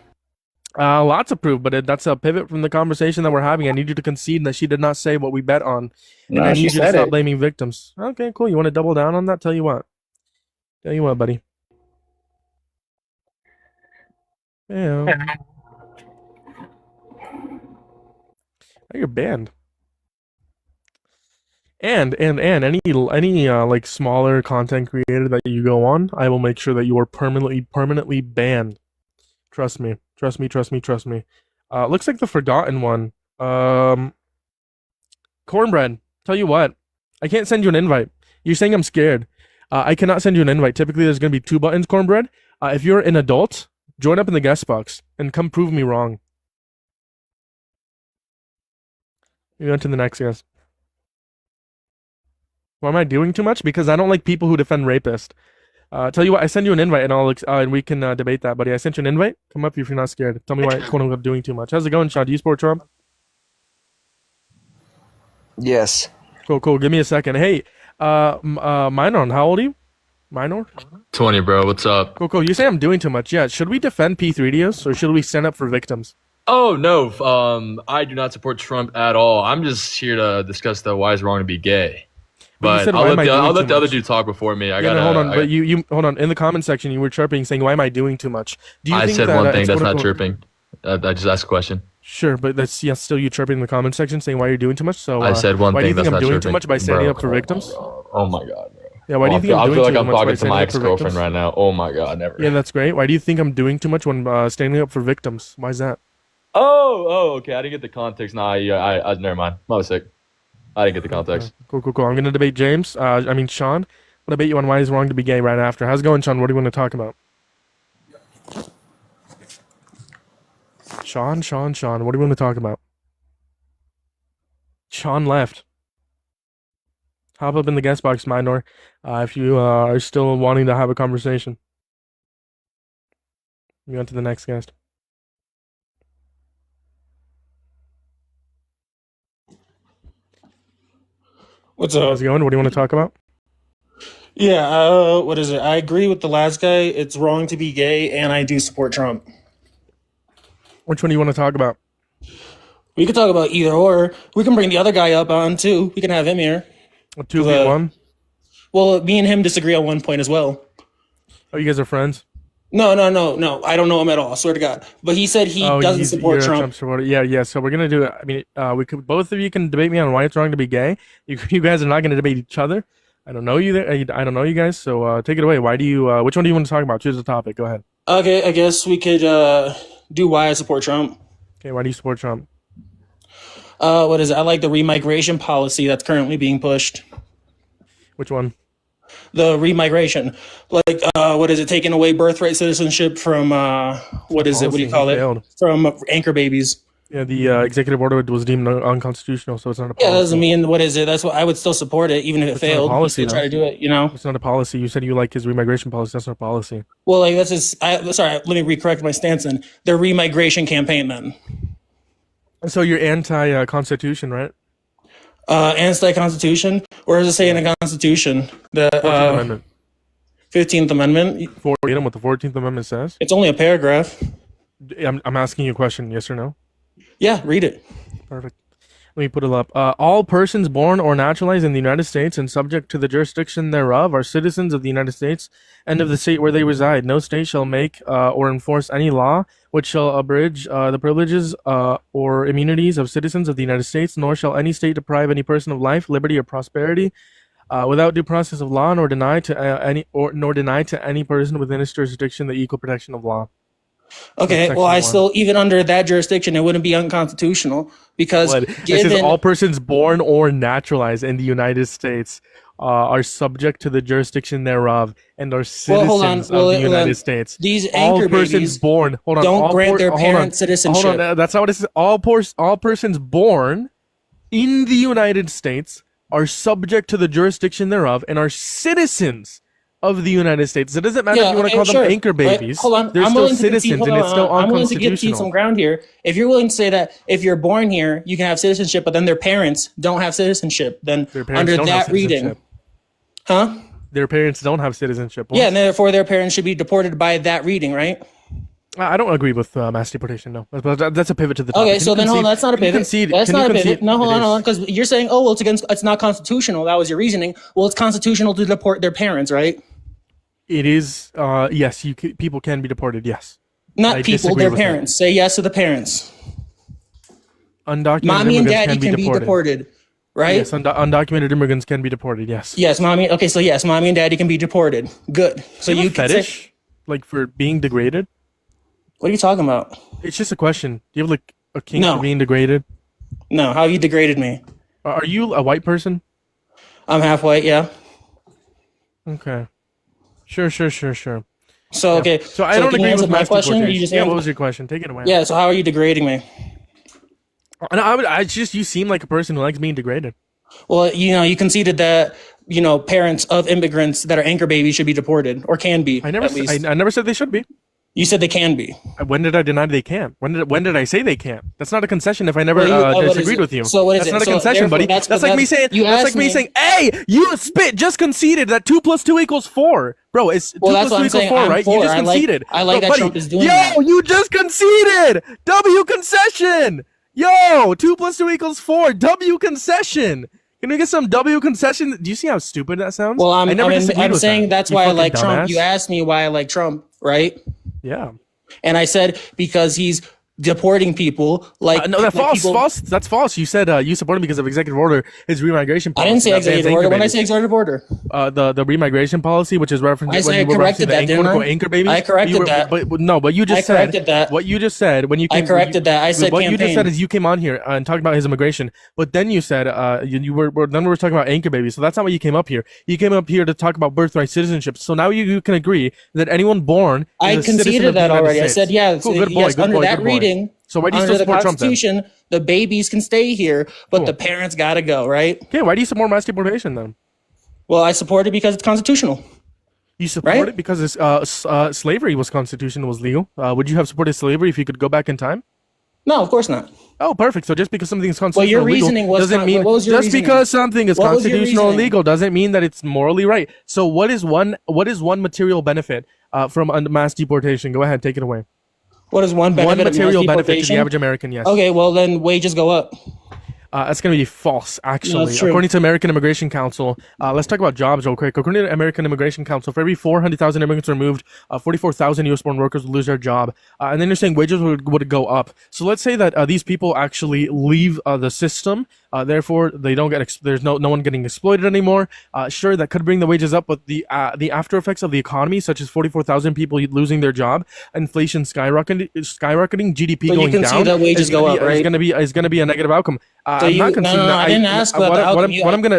Lots of proof, but that's a pivot from the conversation that we're having. I need you to concede that she did not say what we bet on, and I she need you to said stop it. blaming victims. Okay, cool. You want to double down on that? Tell you what, buddy. Yeah. Oh, you're banned. And any like smaller content creator that you go on, I will make sure that you are permanently banned. Trust me. Looks like the forgotten one. Cornbread. Tell you what, I can't send you an invite. You're saying I'm scared. I cannot send you an invite. Typically, there's gonna be 2 buttons. Cornbread. If you're an adult, join up in the guest box and come prove me wrong. We went to the next guest. Why am I doing too much? Because I don't like people who defend rapists. Tell you what, I send you an invite and we can debate that, buddy. I sent you an invite. Come up if you're not scared. Tell me why I'm doing too much. How's it going, Sean? Do you support Trump? Yes. Cool. Give me a second. Hey, Minor, how old are you? Minor? 20, bro. What's up? Cool. You say I'm doing too much. Yeah. Should we defend P3dios or should we stand up for victims? Oh, no. I do not support Trump at all. I'm just here to discuss the why it's wrong to be gay. But I'll let the other dude talk before me. Hold on. But you hold on. In the comment section, you were chirping, saying, "Why am I doing too much?" Do you I think said that, one thing. That's not chirping. I just asked a question. Sure, but that's still you chirping in the comment section, saying why you're doing too much. So I said one why thing. do you think that's I'm not doing chirping. too much by standing Bro, up for victims? Oh my god, bro. Yeah, why do you think I'm I doing feel too like I'm much by talking to standing my up for ex-girlfriend victims? right now. Oh my god, never. Yeah, that's great. Why do you think I'm doing too much when standing up for victims? Why is that? Oh, okay. I didn't get the context. Nah, I never mind. My mistake. I didn't get the context. Cool. I'm gonna debate James. Sean. I'll debate you on why it's wrong to be gay right after. How's it going, Sean? What do you want to talk about? Sean. What do you want to talk about? Sean left. Hop up in the guest box, Minor, if you are still wanting to have a conversation. We went to the next guest. What's up? How's it going? What do you want to talk about? Yeah, what is it? I agree with the last guy. It's wrong to be gay, and I do support Trump. Which one do you want to talk about? We could talk about either or. We can bring the other guy up on too. We can have him here. A 2v1? Well, me and him disagree on one point as well. Oh, you guys are friends? No. I don't know him at all. I swear to God. But he said he doesn't support you're a Trump. Trump supporter. Yeah. So we're gonna do it. I mean, we could both of you can debate me on why it's wrong to be gay. You guys are not gonna debate each other. I don't know you. I don't know you guys. So take it away. Why do you? Which one do you want to talk about? Choose a topic. Go ahead. Okay, I guess we could do why I support Trump. Okay. Why do you support Trump? What is it? I like the remigration policy that's currently being pushed. Which one? The remigration, like what is it? Taking away birthright citizenship from what is it? What do you call it? Failed. From anchor babies. Yeah, the executive order was deemed unconstitutional, so it's not a policy. Yeah, that doesn't mean what is it? That's what I would still support it, even if it failed. Not a policy, Still try to do it, you know. It's not a policy. You said you like his remigration policy. That's not a policy. Well, like that's just. Sorry, let me recorrect my stance. In the remigration campaign, then. So you're anti-constitution, right? Anti-constitution. Where does it say in the Constitution? The 14th Amendment. 15th Amendment. Read them what the 14th Amendment says. It's only a paragraph. I'm asking you a question. Yes or no? Yeah, read it. Perfect. Let me put it up. All persons born or naturalized in the United States and subject to the jurisdiction thereof are citizens of the United States and of the state where they reside. No state shall make or enforce any law which shall abridge the privileges or immunities of citizens of the United States, nor shall any state deprive any person of life, liberty, or prosperity without due process of law, nor deny to any person within its jurisdiction the equal protection of law. Okay, well, I still, even under that jurisdiction, it wouldn't be unconstitutional because it says all persons born or naturalized in the United States are subject to the jurisdiction thereof and are citizens of the United States. These all anchor persons babies born, hold on, don't grant their parents citizenship. Hold on, that's not what it says. All persons born in the United States are subject to the jurisdiction thereof and are citizens of the United States. It doesn't matter if you want to call them anchor babies. Wait, hold on. They're still citizens, and it's still unconstitutional. I'm willing to give you some ground here. If you're willing to say that if you're born here, you can have citizenship, but then their parents don't have citizenship, then under that reading, their parents don't have citizenship. Yeah, and therefore their parents should be deported by that reading, right? I don't agree with mass deportation. No, that's a pivot to the topic. Okay, so then hold on, that's not a pivot. That's not a pivot. No, hold on, because you're saying, oh well, it's not constitutional. That was your reasoning. Well, it's constitutional to deport their parents, right? It is. Yes, people can be deported. Yes. Not people, their parents. Say yes to the parents. Undocumented mommy and immigrants daddy can be deported, right? Yes, undocumented immigrants can be deported. Yes. Yes, mommy. Okay, so yes, mommy and daddy can be deported. Good. So you can fetish, like for being degraded. What are you talking about? It's just a question. Do you have like a kink for being degraded? No. How have you degraded me? Are you a white person? I'm half white. Yeah. Okay. Sure. So Yeah. okay. So I don't agree with my mass question. deportation. You just what was your question? Take it away. Yeah. So how are you degrading me? And you seem like a person who likes being degraded. Well, you conceded that parents of immigrants that are anchor babies should be deported or can be. I never said they should be. You said they can be. When did I deny they can't? When did I say they can't? That's not a concession. If I never disagreed with you, so what is that's not a concession, buddy. That's like me saying. That's like me saying, "Hey, you just conceded that 2 + 2 = 4, bro. It's 2 + 2 = 4, right? You just conceded. I like that Trump is doing that. Yo, you just conceded. W concession. Yo, 2 + 2 = 4. W concession. Can we get some W concession? Do you see how stupid that sounds? Well, I'm saying that's why I like Trump. You asked me why I like Trump, right? Yeah. And I said because he's deporting people no, that's false. That's false. You said you support him because of executive order, his remigration policy. I didn't say executive order. When I say executive order, the remigration policy, which is referenced. I corrected that, didn't I? Anchor babies. I corrected that. But you just said that. What you just said when you came, I corrected that. I said what campaign. you just said is you came on here and talked about his immigration, but then you said then we were talking about anchor babies. So that's not why you came up here. You came up here to talk about birthright citizenship. So now you can agree that anyone born. I conceded that already. I said yeah. Cool, good boy. Yes, under that reading. So why do you still support Trump then? Constitution, the babies can stay here, but the parents gotta go, right? Okay, why do you support mass deportation then? Well, I support it because it's constitutional. You support it because slavery was constitutional, was legal. Would you have supported slavery if you could go back in time? No, of course not. Oh, perfect. So just because something is constitutional your reasoning legal doesn't mean because something is constitutional and legal doesn't mean that it's morally right. So what is one material benefit from mass deportation? Go ahead, take it away. What is one benefit? One material benefit to the average American, yes. Okay, well then wages go up. That's going to be false, actually. No, true. According to American Immigration Council, let's talk about jobs real quick. According to American Immigration Council, for every 400,000 immigrants removed, 44,000 U.S.-born workers would lose their job. And then you're saying wages would go up. So let's say that these people actually leave the system. Therefore, they don't get. There's no one getting exploited anymore. Sure, that could bring the wages up, but the after effects of the economy, such as 44,000 people losing their job, inflation skyrocketing, GDP going down, see that wages go up, right? Is going to be a negative outcome. I didn't ask about the outcome.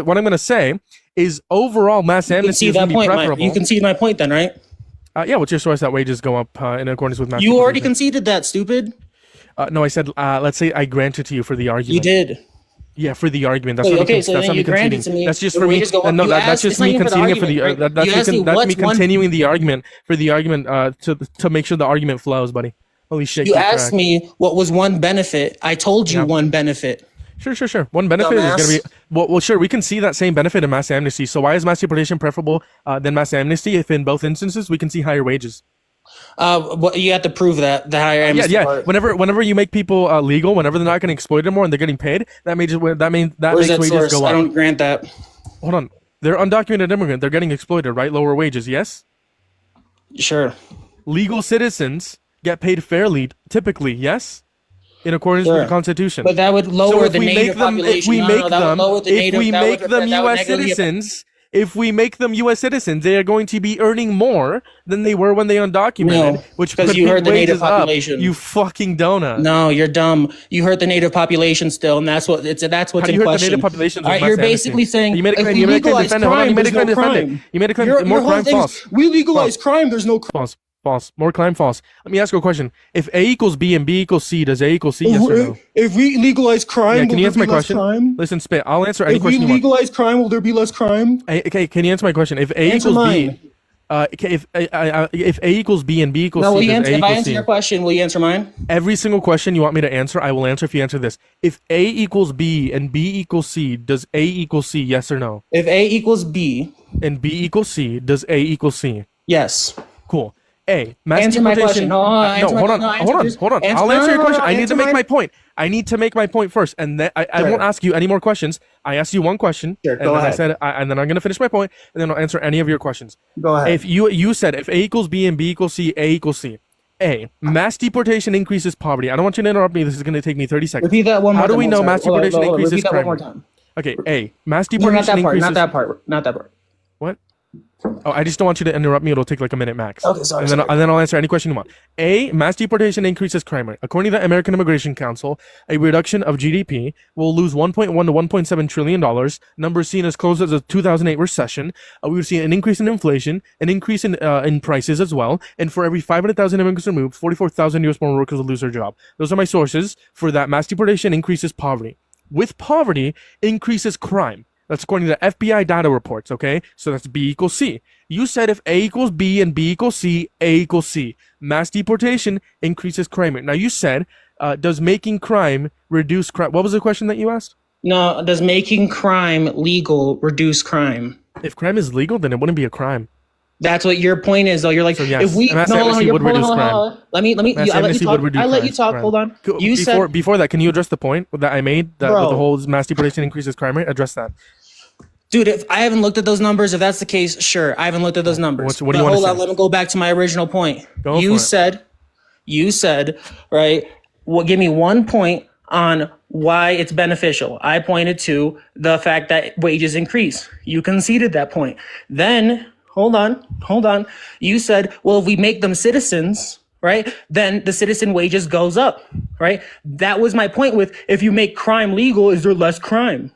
What I'm gonna say is overall mass amnesty is going to be preferable. You concede my point then, right? Yeah, what's your source that wages go up in accordance with mass? You already conceded that, stupid. No, I said let's say I granted to you for the argument. You did. Yeah, for the argument. That's so then you granted to me. That's just for me. No, that's just me conceding it for the. That's me continuing the argument for the argument to make sure the argument flows, buddy. Holy shit! You asked me what was one benefit. I told you one benefit. Sure. One benefit is going to be well, sure. We can see that same benefit in mass amnesty. So why is mass deportation preferable than mass amnesty? If in both instances we can see higher wages. You have to prove that the higher amnesty. Yeah. Whenever you make people legal, whenever they're not getting exploited more and they're getting paid, that makes wages go up. I don't grant that. Hold on, they're undocumented immigrant. They're getting exploited, right? Lower wages, yes. Sure. Legal citizens get paid fairly, typically, yes. In accordance with the Constitution. But that would lower the native population. If we make them U.S. citizens, they are going to be earning more than they were when they undocumented. Which because you heard the native population. You fucking donut. No, you're dumb. You heard the native population still, and that's what's in question. How do you heard the native population? All right, you're basically saying you made a claim. You made a claim. You made a claim. More crime. False. We legalize crime. There's no crime. False. More crime. False. Let me ask you a question. If A equals B and B equals C, does A equal C? Yes or no? If we legalize crime, can you answer my question? Crime? Listen, spit. I'll answer any question you want. If we legalize crime, will there be less crime? Okay, can you answer my question? If A equals B, if A equals B and B equals C, if I answer your question, will you answer mine? Every single question you want me to answer, I will answer if you answer this. If A equals B and B equals C, does A equal C? Yes or no? If A equals B and B equals C, does A equal C? Yes. Cool. A. Mass answer my question. Hold on. I'll answer your question. I need to make my point. I need to make my point first, and then I won't ask you any more questions. I asked you one question, and then I said, and then I'm gonna finish my point, and then I'll answer any of your questions. Go ahead. If you said if A equals B and B equals C, A equals C. A. Mass deportation increases poverty. I don't want you to interrupt me. This is gonna take me 30 seconds. Repeat that one more time. How do we know mass deportation increases crime? Repeat that one more time. Okay. A. Mass deportation increases. Not that part. What? Oh, I just don't want you to interrupt me. It'll take like a minute max. Okay, sorry. And then I'll answer any question you want. A, mass deportation increases crime rate. According to the American Immigration Council, a reduction of GDP will lose $1.1 to $1.7 trillion. Numbers seen as close as the 2008 recession. We would see an increase in inflation, an increase in prices as well. And for every 500,000 immigrants removed, 44,000 U.S. born workers will lose their job. Those are my sources for that. Mass deportation increases poverty. With poverty, increases crime. That's according to FBI data reports, okay? So that's B equals C. You said if A equals B and B equals C, A equals C. Mass deportation increases crime rate. Now you said, does making crime reduce crime? What was the question that you asked? No, does making crime legal reduce crime? If crime is legal, then it wouldn't be a crime. That's what your point is, though. You're like, So yes, if we mass amnesty would reduce crime. Let me. I let you talk. I let you talk. Hold on. Before that, can you address the point that I made that with the whole mass deportation increases crime rate? Address that. Dude, if I haven't looked at those numbers, if that's the case, sure, I haven't looked at those numbers. What do you want to say? Hold on, let me go back to my original point. You said, right? Well, give me 1 point on why it's beneficial. I pointed to the fact that wages increase. You conceded that point. Then, hold on. You said, well, if we make them citizens, right, then the citizen wages goes up, right? That was my point with, if you make crime legal, is there less crime?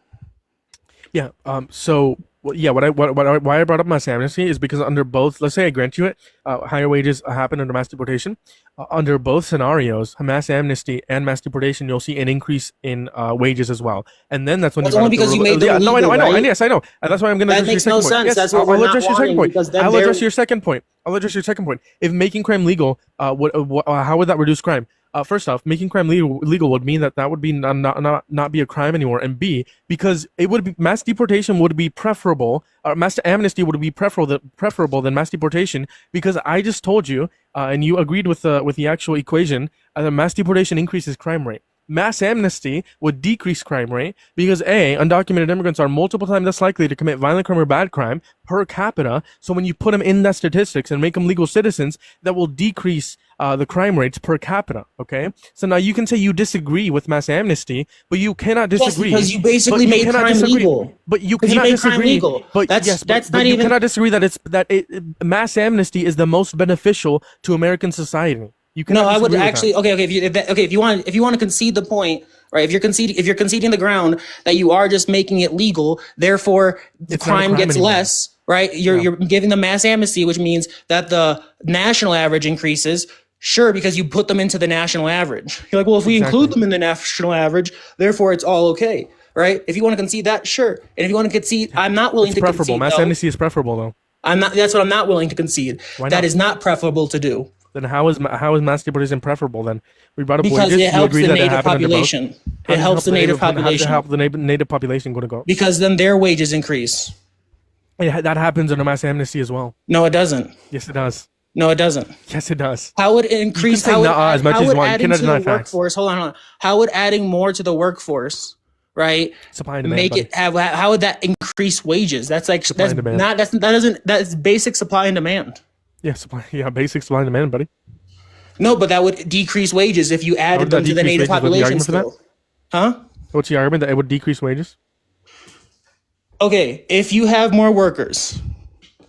Yeah. So why I brought up mass amnesty is because under both, let's say I grant you it, higher wages happen under mass deportation. Under both scenarios, mass amnesty and mass deportation, you'll see an increase in wages as well. And then that's when only because you made them legal, I know. right? Yes, I know. And that's why I'm going to address your second point. That makes no sense. Yes, That's what we're not wanting, because then I'll address your second point. If making crime legal, how would that reduce crime? First off, making crime legal would mean that would be not be a crime anymore, and B, because it would be mass deportation would be preferable, or mass amnesty would be preferable than mass deportation, because I just told you, and you agreed with the actual equation, that mass deportation increases crime rate. Mass amnesty would decrease crime rate because A, undocumented immigrants are multiple times less likely to commit violent crime or bad crime per capita. So when you put them in that statistics and make them legal citizens, that will decrease the crime rates per capita. Okay. So now you can say you disagree with mass amnesty, but you cannot disagree. Yes, because you basically made crime legal. But you cannot disagree. But that's not you even. cannot disagree that mass amnesty is the most beneficial to American society. No, I would actually. Okay. If you want to concede the point, right? If you're conceding the ground that you are just making it legal, therefore the crime gets anymore. Less, right? You're giving the mass amnesty, which means that the national average increases. Sure, because you put them into the national average. You're like, well, if we include them in the national average, therefore it's all okay, right? If you want to concede that, sure. And if you want to concede, I'm not willing to concede. Preferable. Mass amnesty is preferable, though. I'm not. That's what I'm not willing to concede. Why not? That is not preferable to do. Then how is mass deportation preferable? Then we brought up because wages. It helps the native population. It helps the native population. How does it help the native population going to go? Because then their wages increase. That happens under mass amnesty as well. No, it doesn't. Yes, it does. No, it doesn't. Yes, it does. How would it increase? How would adding to the workforce? Hold on. How would adding more to the workforce, right? Supply and demand. Make it have. How would that increase wages? That's that's basic supply and demand. Yeah, basic supply and demand, buddy. No, but that would decrease wages if you added them to the native population still. Huh? What's the argument that it would decrease wages? Okay, if you have more workers,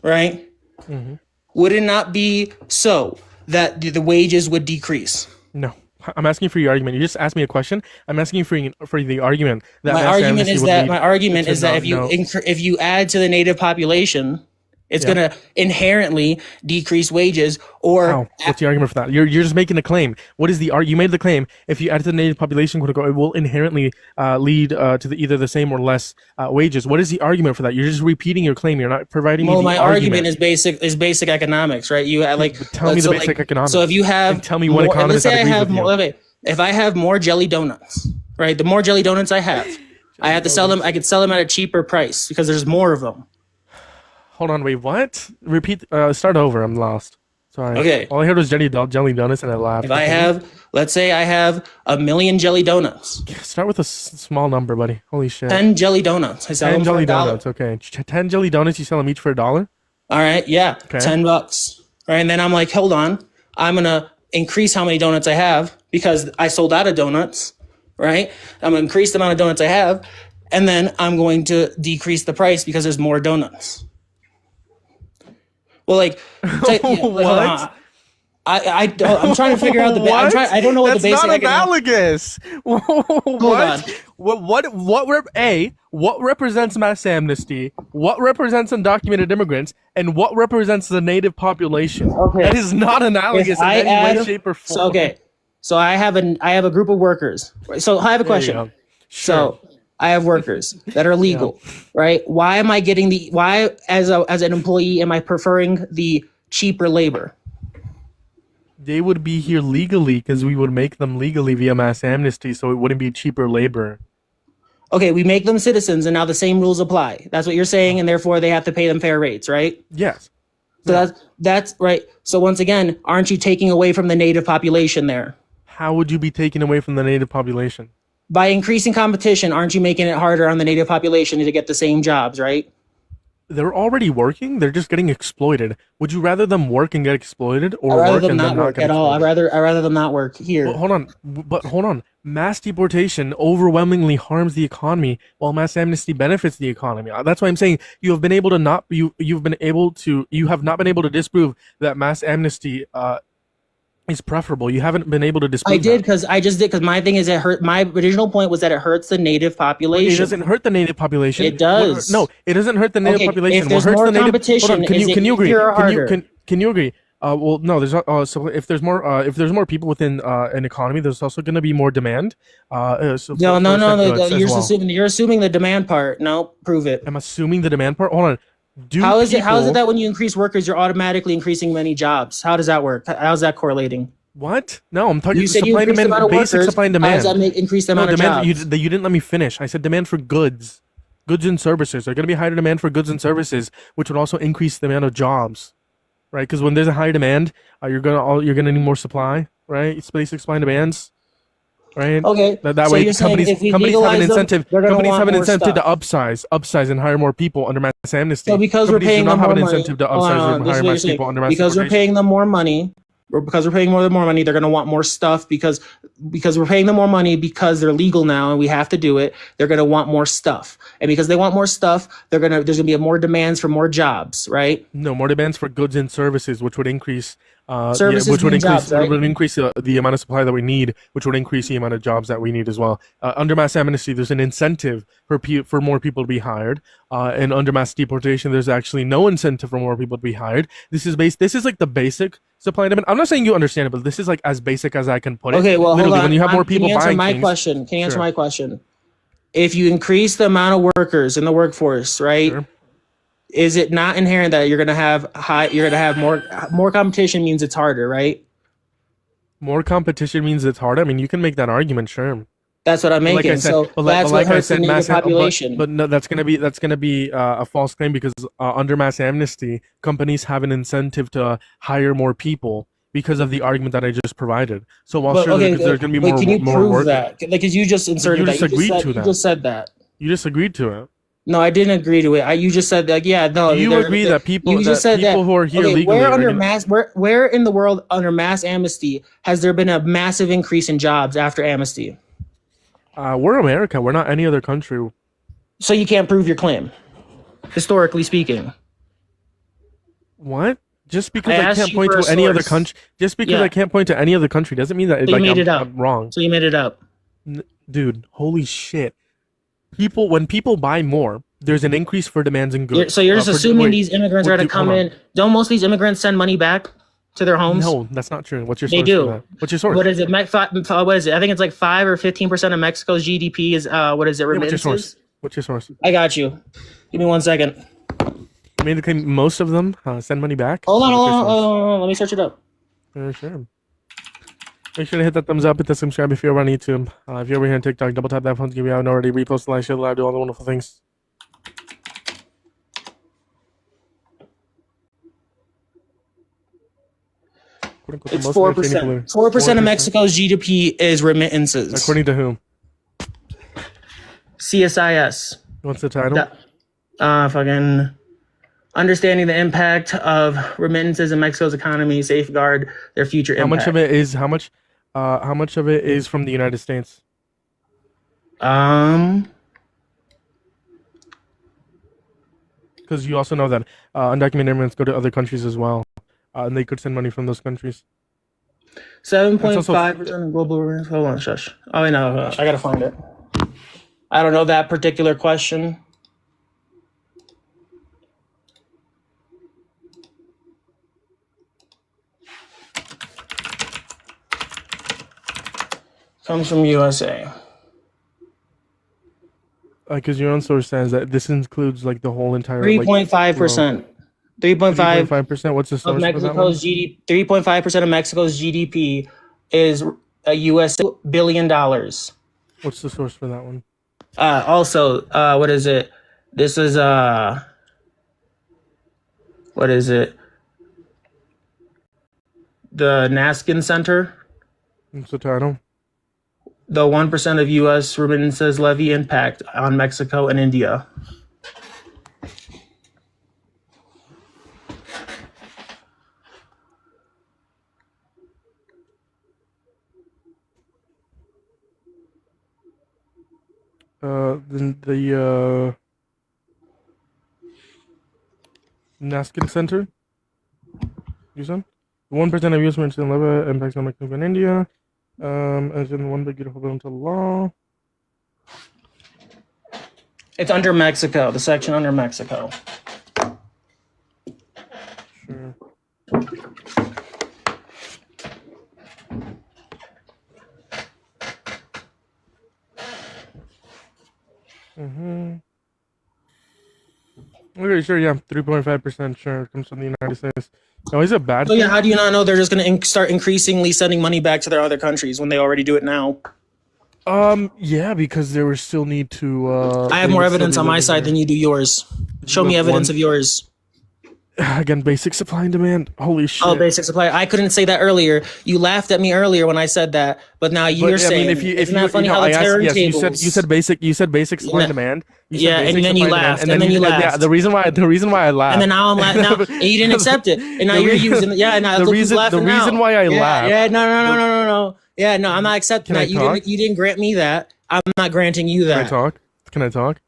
right? Mm-hmm. Would it not be so that the wages would decrease? No. I'm asking for your argument. You just asked me a question. I'm asking for the argument. My argument is that if you add to the native population, it's going to inherently decrease wages. Or what's the argument for that? You're just making a claim. What is you made the claim? If you add to the native population, it will inherently lead to either the same or less wages. What is the argument for that? You're just repeating your claim. You're not providing. Well, my argument is basic economics, right? You tell me the basic economics. So if you have, tell me what economist that agrees with you. Okay, if I have more jelly donuts, right? The more jelly donuts I have to sell them. I could sell them at a cheaper price because there's more of them. Hold on, wait, what? Repeat, start over, I'm lost. Sorry. Okay. All I heard was jelly donuts and I laughed. If let's say I have 1 million jelly donuts. Start with a small number, buddy. Holy shit. 10 jelly donuts. I sell 10 them jelly for $1. Donuts, okay. 10 jelly donuts, you sell them each for $1? All right, yeah, okay. $10. Right, and then I'm like, hold on. I'm going to increase how many donuts I have because I sold out of donuts, right? I'm going to increase the amount of donuts I have, and then I'm going to decrease the price because there's more donuts. Well, like, hold on. I'm trying to figure out the. I don't know what the basic. That's not analogous. Hold on. What represents mass amnesty? What represents undocumented immigrants? And what represents the native population? Okay. That is not analogous in any way, shape, or form. So I have a group of workers. So I have a question. Sure. So I have workers that are legal, right? Why am I getting as an employee am I preferring the cheaper labor? They would be here legally because we would make them legally via mass amnesty, so it wouldn't be cheaper labor. Okay, we make them citizens, and now the same rules apply. That's what you're saying, and therefore they have to pay them fair rates, right? Yes. So that's right. So once again, aren't you taking away from the native population there? How would you be taking away from the native population? By increasing competition, aren't you making it harder on the native population to get the same jobs, right? They're already working. They're just getting exploited. Would you rather them work and get exploited, or I'd rather work them and not then not work get at all. exploited? I'd rather them not work here. But hold on. Mass deportation overwhelmingly harms the economy, while mass amnesty benefits the economy. That's why I'm saying you have not been able to disprove that mass amnesty is preferable. You haven't been able to disprove. I just did because my thing is it hurt. My original point was that it hurts the native population. It doesn't hurt the native population. It does. No, it doesn't hurt the native population. If there's more competition, can you agree? Can you agree? Well, no. There's so if there's more people within an economy, there's also going to be more demand. No. You're assuming the demand part. No, prove it. I'm assuming the demand part. Hold on. How is it that when you increase workers, you're automatically increasing many jobs? How does that work? How's that correlating? What? No, I'm talking supply and demand. Basic supply and demand. How does that increase the amount of jobs? You didn't let me finish. I said demand for goods and services. There's going to be higher demand for goods and services, which would also increase the amount of jobs, right? Because when there's a higher demand, you're gonna need more supply, right? It's basic supply and demands. Right. Okay. That so way, you're companies have an incentive. Companies have an incentive to upsize and hire more people under mass amnesty. So because we're paying them more money, because we're paying them more money, or because we're paying more money, they're going to want more stuff because we're paying them more money because they're legal now and we have to do it. They're going to want more stuff, and because they want more stuff, there's going to be more demands for more jobs, right? No, more demands for goods and services, which would increase. Which would increase the amount of supply that we need, which would increase the amount of jobs that we need as well. Under mass amnesty, there's an incentive for more people to be hired, and under mass deportation, there's actually no incentive for more people to be hired. This is like the basic supply and demand. I'm not saying you understand it, but this is like as basic as I can put it. Okay, well, literally, hold on. When you have more people buying Can you answer my question? If you increase the amount of workers in the workforce, right? Sure. Is it not inherent that you're gonna have more competition means it's harder, right? More competition means it's harder. I mean, you can make that argument, sure. That's what I'm making. That's what hurts the native population. But no, that's gonna be a false claim because under mass amnesty, companies have an incentive to hire more people because of the argument that I just provided. So while there's gonna be more, can you prove work, that? Like, because you just inserted that. You just said that. You just agreed to it. No, I didn't agree to it. You just said that. Yeah, no. Do you agree that people who are here legally? Where in the world under mass amnesty has there been a massive increase in jobs after amnesty? We're America. We're not any other country. So you can't prove your claim, historically speaking. What? Just because I can't point to any other country. Just because I can't point to any other country doesn't mean that I'm wrong. So you made it up, dude. Holy shit. When people buy more, there's an increase for demands and goods. So you're just assuming these immigrants are going to come in. Don't most of these immigrants send money back to their homes? No, that's not true. What's your source? They do. For that? What's your source? What is it? What is it? I think it's like 5 or 15% of Mexico's GDP is what is it? Remittances. What's your source? I got you. Give me 1 second. I mean, most of them send money back. Hold on. Let me search it up. Sure. Make sure to hit that thumbs up, hit the subscribe if you're over on YouTube. If you're over here on TikTok, double tap that phone to give you out and already repost, like, share, live, do all the wonderful things. It's 4%. 4% of Mexico's GDP is remittances. According to whom? CSIS. What's the title? Fucking understanding the impact of remittances in Mexico's economy, safeguard their future impact. How much of it is from the United States? Because because you also know that undocumented immigrants go to other countries as well, and they could send money from those countries. 7.5% of global. Hold on, shush. Oh, wait, no, I gotta find it. I don't know that particular question. Comes from USA. Because your own source says that this includes like the whole entire 3.5%. 3.5%. What's the source of Mexico's GDP? 3.5% of Mexico's GDP is a US $1 billion. What's the source for that one? Also, what is it? This is what is it? The Naskin Center. What's the title? The 1% of U.S. remittances levy impact on Mexico and India. The Naskin Center. You said 1% of U.S. remittances levy impacts on Mexico and India. As in one big beautiful bill into law. It's under Mexico, the section under Mexico. Sure. Okay, sure, yeah, 3.5%, sure, it comes from the United States. Now, is it bad? So yeah, how do you not know they're just going to start increasingly sending money back to their other countries when they already do it now? Yeah, because they would still need to. I have more evidence on my side than you do yours. Show me evidence of yours. Again, basic supply and demand. Holy shit. Oh, basic supply. I couldn't say that earlier. You laughed at me earlier when I said that, but now you're saying. I mean, if isn't that funny how the yes, you said basic supply and demand. Yeah, and then you laughed, and then you laughed. Yeah, the reason why I laughed. And then now I'm laughing. Now and you didn't accept it, and now you're using it. Yeah, now the reason why I laughed. Yeah, no. Yeah, no, I'm not accepting that. You didn't grant me that. I'm not granting you that. Can I talk?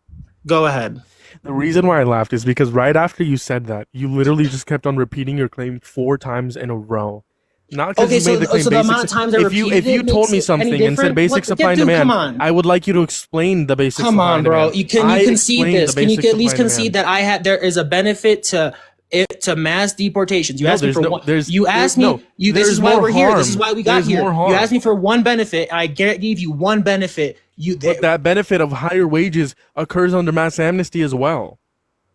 Go ahead. The reason why I laughed is because right after you said that, you literally just kept on repeating your claim 4 times in a row. Not because you made the claim. So the amount of times I repeated if you told me something and said basic supply and demand, I would like you to explain the basic supply and demand. Come on, bro. You concede this? Can you at least concede that there is a benefit to mass deportations? You asked me for one. You asked me. This is why we're here. This is why we got here. You asked me for one benefit. I gave you one benefit. But that benefit of higher wages occurs under mass amnesty as well.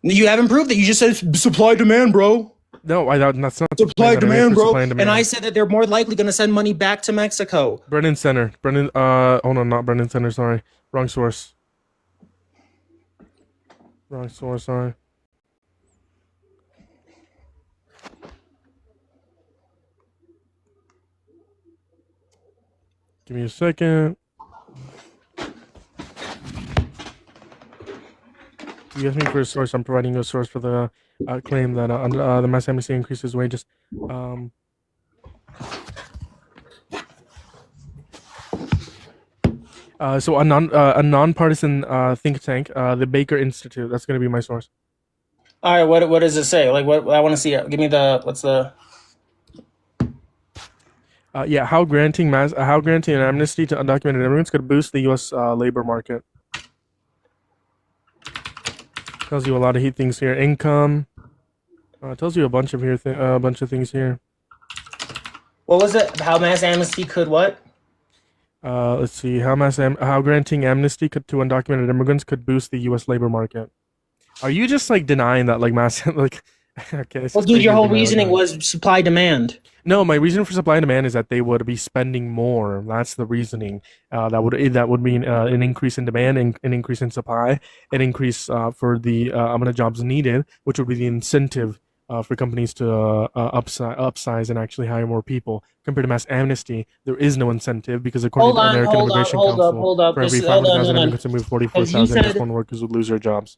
You haven't proved it. You just said supply demand, bro. No, that's not supply demand, bro. And I said that they're more likely going to send money back to Mexico. Brennan Center. Oh no, not Brennan Center. Sorry, wrong source. Sorry. Give me a second. You asked me for a source. I'm providing you a source for the claim that the mass amnesty increases wages. So a nonpartisan think tank, the Baker Institute. That's going to be my source. All right. What does it say? Like what I want to see it. Give me what's the. How granting an amnesty to undocumented immigrants could boost the U.S. Labor market. Tells you a lot of things here. Income. Tells you a bunch of things here. What was it? How mass amnesty could what? Let's see. How granting amnesty to undocumented immigrants could boost the U.S. labor market. Are you just like denying that mass like? Okay. Well, dude, your whole reasoning was supply demand. No, my reason for supply and demand is that they would be spending more. That's the reasoning. That would mean an increase in demand, an increase in supply, an increase for the amount of jobs needed, which would be the incentive for companies to upsize and actually hire more people. Compared to mass amnesty, there is no incentive because according to the American Immigration Council, for every 500,000 immigrants to move 44,000 F1 workers would lose their jobs.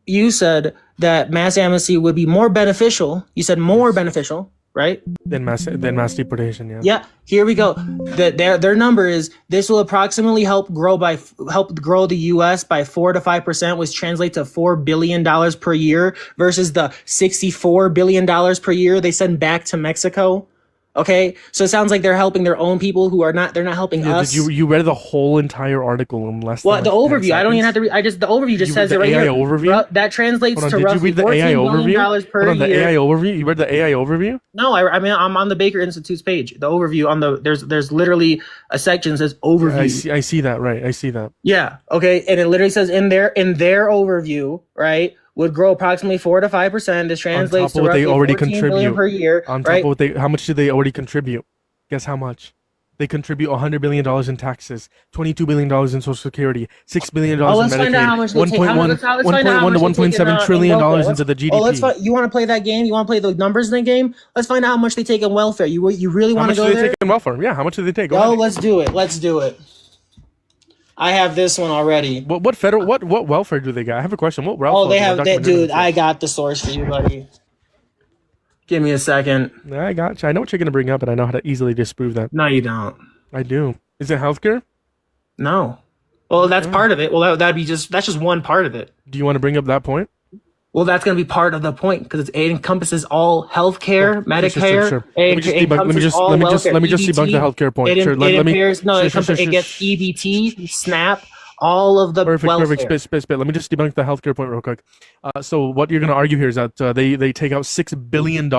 You said that mass amnesty would be more beneficial. You said more beneficial right? Then mass deportation. Yeah. Yeah, here we go. Their number is this will approximately help grow the U.S. by 4 to 5%, which translates to $4 billion per year versus the $64 billion per year they send back to Mexico. Okay, so it sounds like they're helping their own people who are not. They're not helping us. Did you read the whole entire article in less than the overview? I don't even have to read. The overview just says it right here. Overview? That translates to did roughly you read the AI $14 billion overview? per year. The AI overview. You read the AI overview? No, I mean I'm on the Baker Institute's page. The overview on the there's literally a section that says overview. I see that. Right. I see that. Yeah. Okay. And it literally says in their overview, right, would grow approximately 4 to 5%. This translates to roughly $14 billion per year. On top of how much do they already contribute? Guess how much? They contribute $100 billion in taxes, $22 billion in Social Security, $6 billion in Medicaid, 1.1 to 1.7 trillion dollars into the GDP. You want to play that game? You want to play the numbers in the game? Let's find out how much they take in welfare. You really want to go there? How much do they take in welfare? Yeah, how much do they take? Let's do it. Let's do it. I have this one already. What welfare do they got? I have a question. What welfare? Oh, they have that, dude. I got the source for you, buddy. Give me a second. I got you. I know what you're gonna bring up, and I know how to easily disprove that. No, you don't. I do. Is it healthcare? No. Well, that's part of it. Well, that's just one part of it. Do you want to bring up that point? Well, that's going to be part of the point because it encompasses all healthcare, Medicare. Sure. Let me just debunk the healthcare point. It gets EBT, SNAP, all of the welfare. Perfect. Let me just debunk the healthcare point real quick. So what you're going to argue here is that they take out $6 billion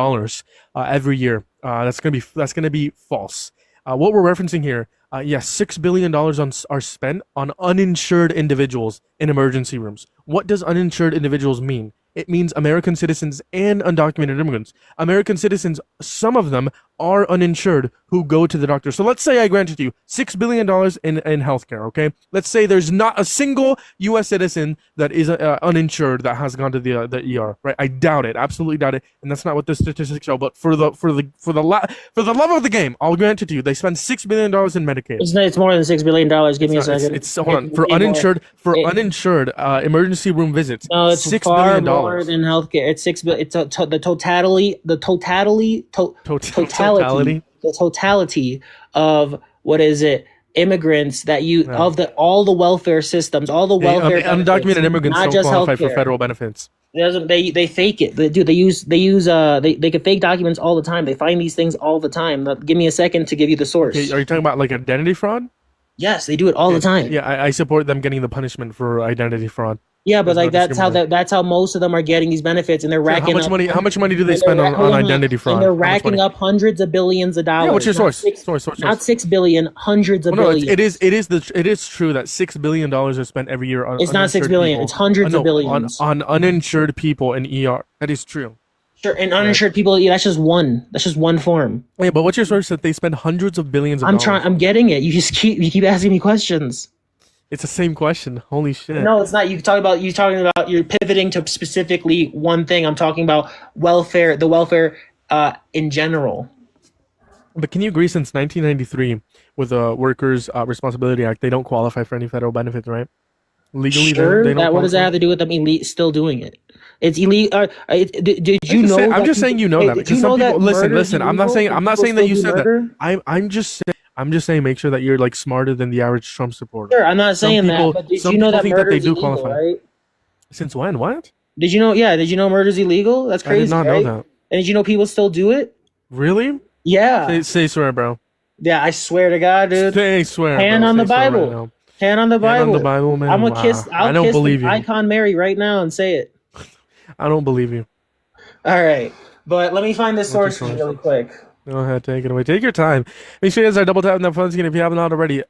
every year. That's going to be false. What we're referencing here, yes, $6 billion are spent on uninsured individuals in emergency rooms. What does uninsured individuals mean? It means American citizens and undocumented immigrants. American citizens, some of them are uninsured who go to the doctor. So let's say I granted you $6 billion in healthcare, okay? Let's say there's not a single U.S. citizen that is uninsured that has gone to the ER, right? I doubt it, absolutely doubt it, and that's not what the statistics show. But for the love of the game, I'll grant it to you. They spend $6 billion in Medicaid. It's more than $6 billion. Give me a second. Hold on. For uninsured emergency room visits. No, it's $6 far billion. more than healthcare. It's $6 billion. It's the totality of what is it? Immigrants that all the welfare systems, all the welfare. Undocumented immigrants don't qualify for federal benefits. They fake it. They can fake documents all the time. They find these things all the time. Give me a second to give you the source. Okay, are you talking about like identity fraud? Yes, they do it all the time. Yeah, I support them getting the punishment for identity fraud. Yeah, but like that's how most of them are getting these benefits, and they're racking up. How much money do they spend on identity fraud? And they're racking up hundreds of billions of dollars. Yeah, what's your source? Not 6 billion, hundreds of billions. It is true that $6 billion are spent every year on. It's not 6 billion. People. It's hundreds of billions on uninsured people in ER. That is true. Sure, and uninsured people. Yeah, that's just one. That's just one form. Yeah, but what's your source that they spend hundreds of billions of dollars? I'm getting it. You keep asking me questions. It's the same question. Holy shit. No, it's not. You're pivoting to specifically one thing. I'm talking about welfare, the welfare in general. But can you agree since 1993 with the Workers' Responsibility Act, they don't qualify for any federal benefits, right? Legally, sure. they don't what does that have to do with them still doing it? It's illegal. Did you know? I'm just saying you know that because some people listen. I'm not saying that you said that. I'm just saying make sure that you're like smarter than the average Trump supporter. Sure, I'm not saying that. But did you know that murder is illegal, right? Since when? What? Did you know? Yeah. Did you know murder's illegal? That's crazy. I did not know that. And did you know people still do it? Really? Yeah. Say swear, bro. Yeah, I swear to God, dude. Say swear. Hand on the Bible. Right Hand on the Bible. Hand on the Bible, man. I'm gonna kiss. I don't believe you. Icon Mary right now and say it. I don't believe you. All right, but let me find this source really quick. Go ahead, take it away. Take your time. Make sure you guys are double tapping that phone screen if you haven't already.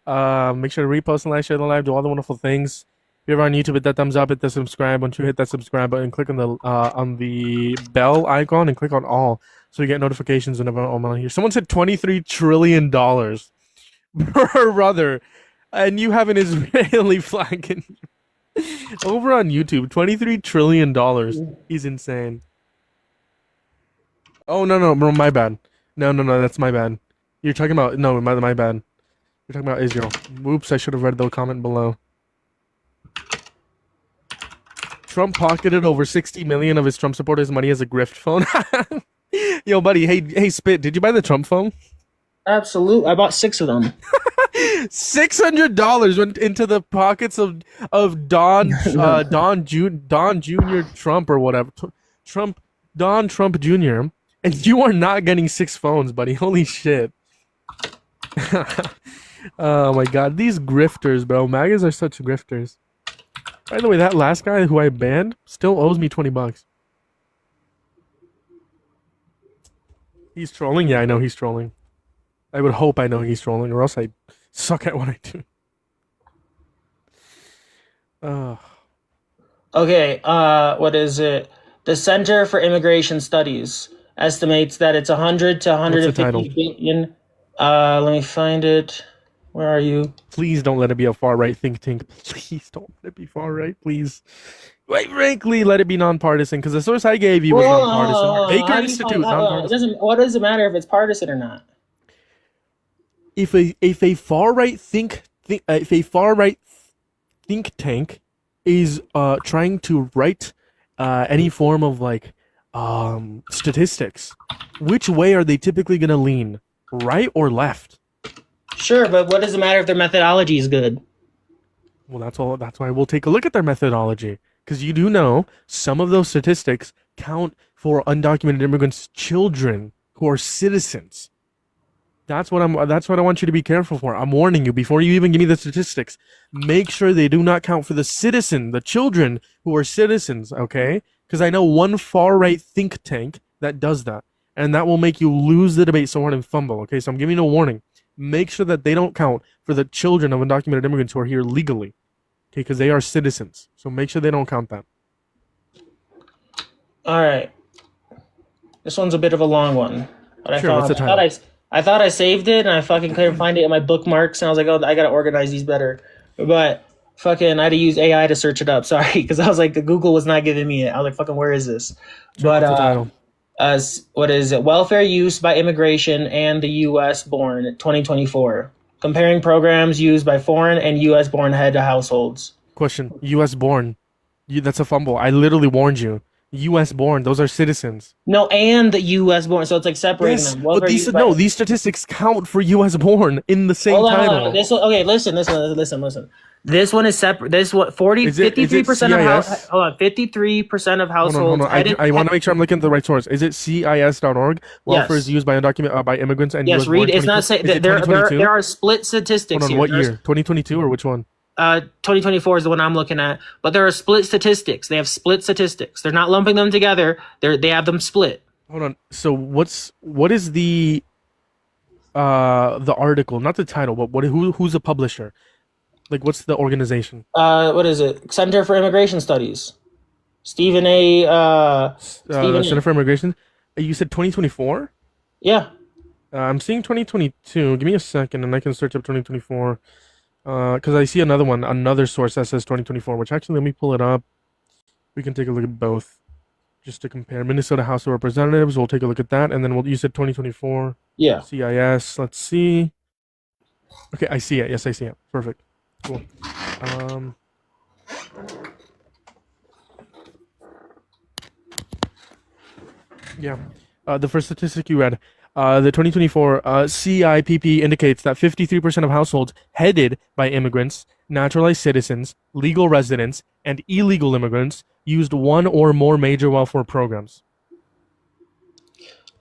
Make sure to repost and like, share the live, do all the wonderful things. If you're on YouTube, hit that thumbs up, hit the subscribe. Once you hit that subscribe button, click on the bell icon and click on all, so you get notifications whenever I'm on here. Someone said $23 trillion, brother, and you have an Israeli flag in over on YouTube. $23 trillion. He's insane. Oh no, bro, my bad. No, that's my bad. You're talking about my bad. You're talking about Israel. Oops, I should have read the comment below. Trump pocketed over 60 million of his Trump supporters' money as a grift phone. Yo, buddy. Hey, Spit. Did you buy the Trump phone? Absolutely. I bought 6 of them. $600 went into the pockets of Don Jr. Trump or whatever. Don Trump Jr. And you are not getting 6 phones, buddy. Holy shit. Oh my god, these grifters, bro. MAGAs are such grifters. By the way, that last guy who I banned still owes me $20. He's trolling? Yeah, I know he's trolling. I would hope I know he's trolling, or else I suck at what I do. Okay, what is it? The Center for Immigration Studies estimates that it's 100 to 150 billion. Let me find it. Where are you? Please don't let it be a far-right think tank. Please don't let it be far-right, please. Wait, frankly, let it be nonpartisan, because the source I gave you was nonpartisan. Baker Institute, nonpartisan. What does it matter if it's partisan or not? If a far-right think tank is trying to write any form of like statistics, which way are they typically going to lean? Right or left? Sure, but what does it matter if their methodology is good? Well, that's why we'll take a look at their methodology, because you do know some of those statistics count for undocumented immigrants' children who are citizens. That's what I want you to be careful for. I'm warning you before you even give me the statistics. Make sure they do not count for the children who are citizens, okay? Because I know one far-right think tank that does that, and that will make you lose the debate so hard and fumble, okay? So I'm giving you a warning. Make sure that they don't count for the children of undocumented immigrants who are here legally, okay? Because they are citizens. So make sure they don't count that. All right. This one's a bit of a long one. But sure, what's the title? I thought I saved it, and I fucking couldn't find it in my bookmarks, and I was like, oh, I gotta organize these better. But fucking, I had to use AI to search it up. Sorry, because I was like, the Google was not giving me it. I was like, fucking, where is this? Sure, but what's the title? What is it? Welfare use by immigration and the U.S. born 2024. Comparing programs used by foreign and U.S. born head to households. Question: U.S. born. That's a fumble. I literally warned you. U.S. born. Those are citizens. No, and the U.S. born. So it's like separating them. But these statistics count for U.S. born in the same title. Okay, listen. This one is separate. This what 53% of households. Hold on, 53% of households. Hold on. I want to make sure I'm looking at the right source. Is it CIS.org? Welfare is used by undocumented by immigrants and yes. Read. It's not saying there are split statistics. Hold on. What year? 2022 or which one? 2024 is the one I'm looking at, but there are split statistics. They have split statistics. They're not lumping them together. They have them split. Hold on. So what is the article? Not the title, but who's the publisher? Like, what's the organization? What is it? Center for Immigration Studies. Center for Immigration. You said 2024? Yeah. I'm seeing 2022. Give me a second, and I can search up 2024. Because I see another source that says 2024, which actually, let me pull it up. We can take a look at both just to compare. Minnesota House of Representatives, we'll take a look at that, and then you said 2024. Yeah. CIS, let's see. Okay, I see it. Yes, I see it. Perfect. Cool. Yeah. The first statistic you read. The 2024 CIPP indicates that 53% of households headed by immigrants, naturalized citizens, legal residents, and illegal immigrants used one or more major welfare programs.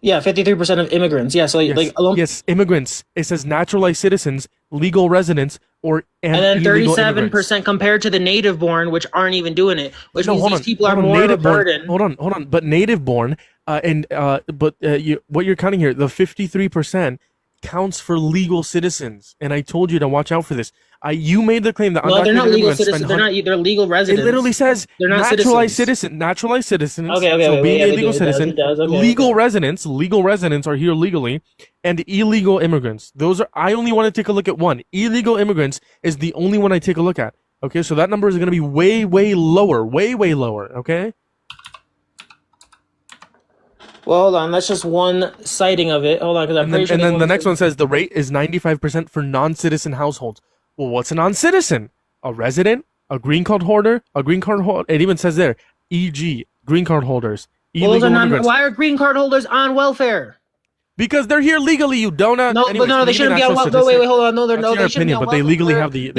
Yeah, 53% of immigrants. Yeah, so yes, immigrants. It says naturalized citizens, legal residents, and then 37% compared to the native born, which aren't even doing it, which means these people are more of a burden. Hold on. But native born, what you're counting here, the 53% counts for legal citizens, and I told you to watch out for this. You made the claim that they're not legal citizens. They're legal residents. It literally says they're not naturalized citizens. Naturalized citizens. Okay. So being a legal citizen, legal residents are here legally, and illegal immigrants. Those are. I only want to take a look at one. Illegal immigrants is the only one I take a look at. Okay, so that number is going to be way lower. Way lower. Okay. Well, hold on. That's just one citing of it. Hold on, because I'm pretty sure. And then the next one says the rate is 95% for non-citizen households. Well, what's a non-citizen? A resident, a green card holder, It even says there, e.g., green card holders, Well, those illegal are not. immigrants. Why are green card holders on welfare? Because they're here legally, you donut. No, Anyways, but no, they shouldn't be on welfare. No, wait, hold on. No, That's no, your they shouldn't be opinion, on but they welfare legally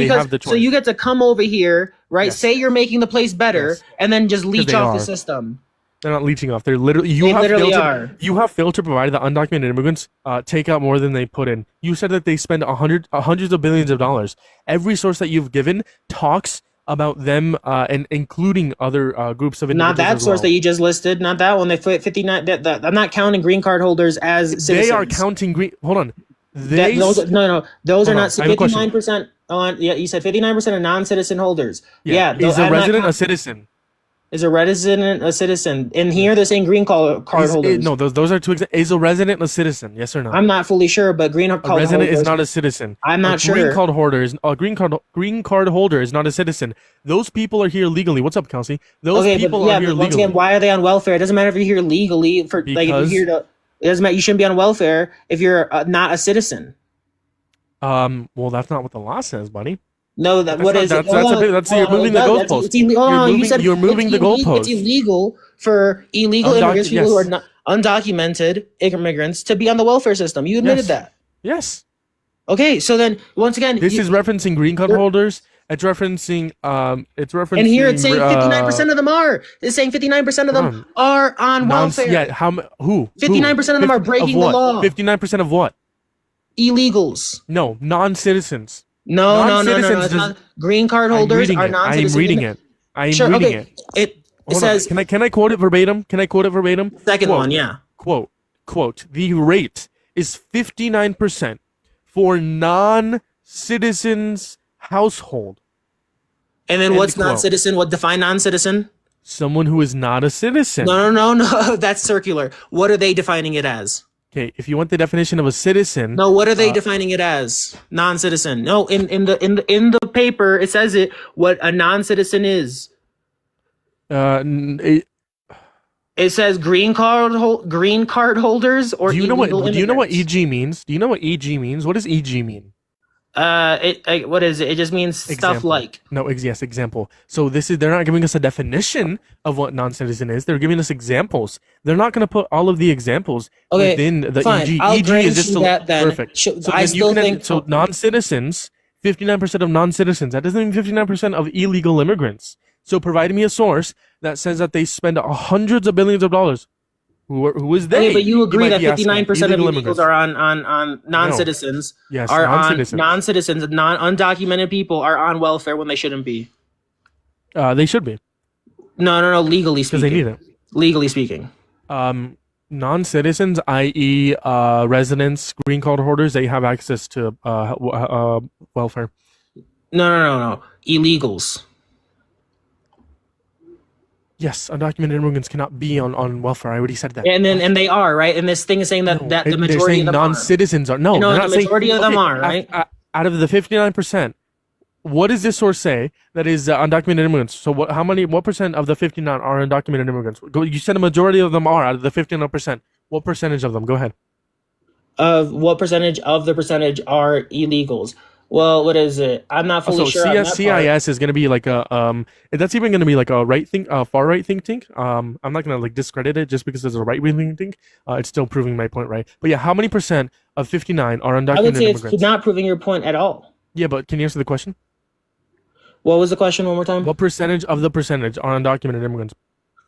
have the choice. So you get to come over here, right? Yes. Say you're making the place better, Yes. and then just leech they off the are. system. They're not leeching off. They're literally. They literally are. You have failed to provide that undocumented immigrants take out more than they put in. You said that they spend hundreds of billions of dollars. Every source that you've given talks about them and including other groups of individuals. Not that as source well. that you just listed. Not that one. They put 59. I'm not counting green card holders as citizens. They are counting green. Hold on. Those are not Hold on, I have a question. 59%. Yeah, you said 59% of non-citizen holders. Yeah, Is a resident a citizen? Is a resident a citizen? And here they're saying green card holders. No, those are two. Is a resident a citizen? Yes or no? I'm not fully sure, but green card A resident holders is not a citizen. I'm not sure. Green card holder is not a citizen. Those people are here legally. What's up, Kelsey? Those people are here but once legally. again, why are they on welfare? It doesn't matter if you're here legally if you're here to. It doesn't matter. You shouldn't be on welfare if you're not a citizen. Well, that's not what the law says, buddy. No, you're moving the goalpost. You're moving the goalpost. It's illegal for illegal immigrants, people who are not undocumented immigrants, to be on the welfare system. You admitted that. Yes. Okay, so then once again, this is referencing green card holders. It's referencing. And here it's saying 59% of them are. It's saying 59% of them are on welfare. Yeah. Who? 59% of them are breaking the law. 59% of what? Illegals. No, non-citizens. No. It's not. Green card holders are non-citizens. I'm reading it. Reading it. It says. Can I quote it verbatim? Second one, yeah. Quote. The rate is 59% for non-citizens household. And then what's non-citizen? What define non-citizen? Someone who is not a citizen. No. That's circular. What are they defining it as? Okay, if you want the definition of a citizen. No, what are they defining it as? Non-citizen. No, in the paper it says it what a non-citizen is. It says green card holders or do you know what immigrants. EG means? Do you know what EG means? What does EG mean? What is it? It just means stuff like. No, yes, example. So they're not giving us a definition of what non-citizen is. They're giving us examples. They're not going to put all of the examples within the fine. EG. I'll EG is just perfect. So I still think non-citizens, 59% of non-citizens. That doesn't mean 59% of illegal immigrants. So provide me a source that says that they spend hundreds of billions of dollars. Who is they? Okay, but you agree that 59% of illegals immigrants are on non-citizens. No. Yes, are non-citizens. On non-citizens, undocumented people are on welfare when they shouldn't be. They should be. No. Legally speaking, Because they need it. Legally speaking. Non-citizens, i.e., residents, green card holders, they have access to welfare. No. Illegals. Yes, undocumented immigrants cannot be on welfare. I already said that. And they are, right? And this thing is saying that the majority of them non-citizens are. No, no, they're not the majority saying, of them are, right? Out of the 59%, what does this source say that is undocumented immigrants? So what percent of the 59 are undocumented immigrants? You said a majority of them are out of the 59%. What percentage of them? Go ahead. What percentage of the percentage are illegals? Well, what is it? I'm not fully sure. CIS is going to be like a that's even going to be like a far right think tank. I'm not going to like discredit it just because it's a right wing think tank. It's still proving my point, right? But yeah, how many percent of 59 are undocumented I would say immigrants? It's not proving your point at all. Yeah, but can you answer the question? What was the question one more time? What percentage of the percentage are undocumented immigrants?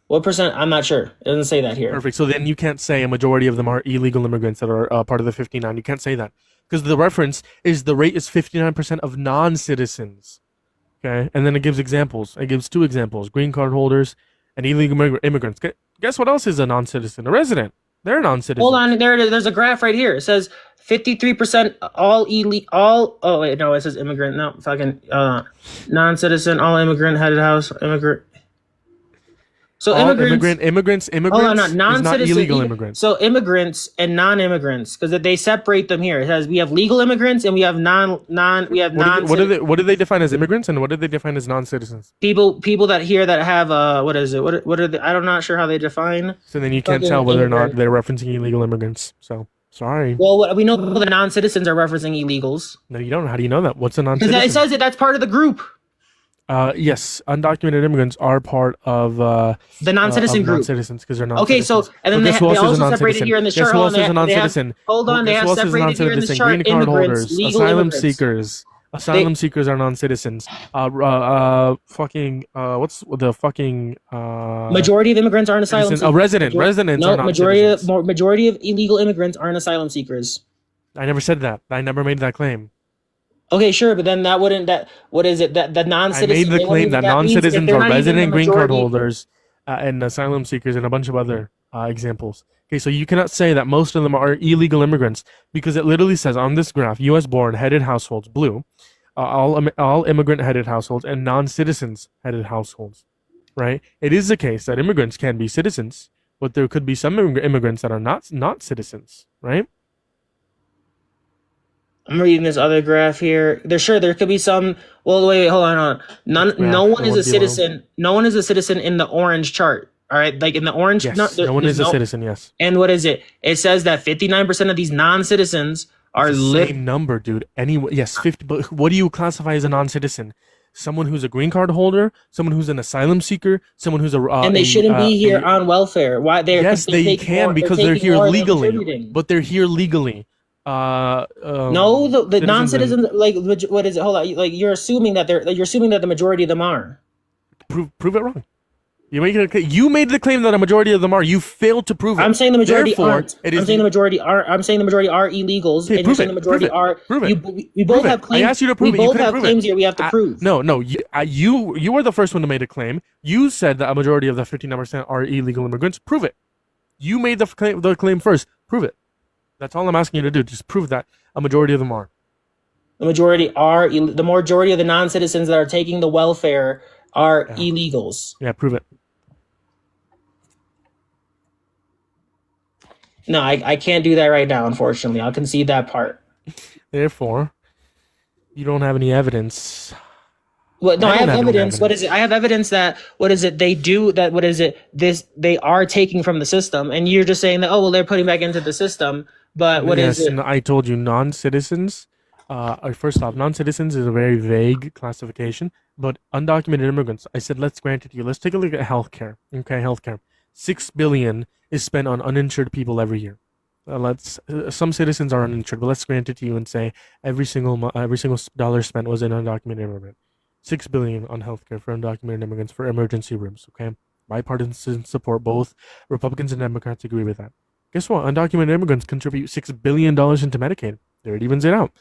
What percent? I'm not sure. It doesn't say that here. Perfect. So then you can't say a majority of them are illegal immigrants that are part of the 59. You can't say that. Because the reference is the rate is 59% of non-citizens. Okay? And then it gives examples. It gives two examples. Green card holders and illegal immigrants. Guess what else is a non-citizen? A resident. They're a non-citizen. Hold on. There it is. There's a graph right here. It says 53% oh, wait. No, it says immigrant. No, fucking non-citizen, all immigrant, headed house, immigrant. So immigrants hold on, not illegal immigrants. So immigrants and non-immigrants, because they separate them here. It says we have legal immigrants and we have What do they define as immigrants and what do they define as non-citizens? People that here that have what is it? What are the, I'm not sure how they define. So then you can't tell whether or not they're referencing illegal immigrants. So sorry. Well, we know the non-citizens are referencing illegals. No, you don't. How do you know that? What's a non-citizen? It says that's part of the group. Yes, undocumented immigrants are part of the non-citizen group. Non-citizens because they're not. Okay, so and then they also separated here in the chart. Guess who else is a non-citizen? Hold on, they have separated here in the chart. Green card Immigrants, holders, legal asylum immigrants. seekers. Asylum seekers are non-citizens. What's the fucking majority of immigrants aren't asylum seekers. Residents are not citizens. Majority of illegal immigrants aren't asylum seekers. I never said that. I never made that claim. Okay, sure, but then what is it? That the non-citizens. I made the claim that non-citizens are resident green card holders and asylum seekers and a bunch of other examples. Okay, so you cannot say that most of them are illegal immigrants because it literally says on this graph, U.S.-born headed households, blue, all immigrant-headed households and non-citizens-headed households, right? It is the case that immigrants can be citizens, but there could be some immigrants that are not citizens, right? I'm reading this other graph here. There could be some. Well, wait, hold on. No one is a citizen. No one is a citizen in the orange chart. All right, like in the orange. Yes, no one is a citizen. Yes. And what is it? It says that 59% of these non-citizens are same number, dude. Anyway, yes, 50. But what do you classify as a non-citizen? Someone who's a green card holder, someone who's an asylum seeker, someone who's and they shouldn't be here on welfare. Why? Yes, they can because they're here legally. But they're here legally. No, the non-citizens, like, what is it? Hold on, like you're assuming that the majority of them are. Prove it wrong. You made the claim that a majority of them are. You failed to prove it. I'm saying the majority aren't. I'm saying the majority are illegals, and you're saying the majority are. Prove it. We both have claims. I asked you to prove it. We both have claims here. We have to prove. No. You were the first one to make a claim. You said that a majority of the 59% are illegal immigrants. Prove it. You made the claim first. Prove it. That's all I'm asking you to do. Just prove that a majority of them are. The majority of the non-citizens that are taking the welfare are illegals. Yeah, prove it. No, I can't do that right now, unfortunately. I'll concede that part. Therefore, you don't have any evidence. Well, no, I have evidence. What is it? I have evidence that they do that. They are taking from the system, and you're just saying that. Oh, well, they're putting back into the system. But what is it? I told you, non-citizens. First off, non-citizens is a very vague classification. But undocumented immigrants, I said, let's grant it to you. Let's take a look at healthcare. Okay, healthcare. $6 billion is spent on uninsured people every year. Some citizens are uninsured, but let's grant it to you and say every single dollar spent was an undocumented immigrant. $6 billion on healthcare for undocumented immigrants for emergency rooms. Okay, bipartisan support. Both Republicans and Democrats agree with that. Guess what? Undocumented immigrants contribute $6 billion into Medicaid. There it evens it out.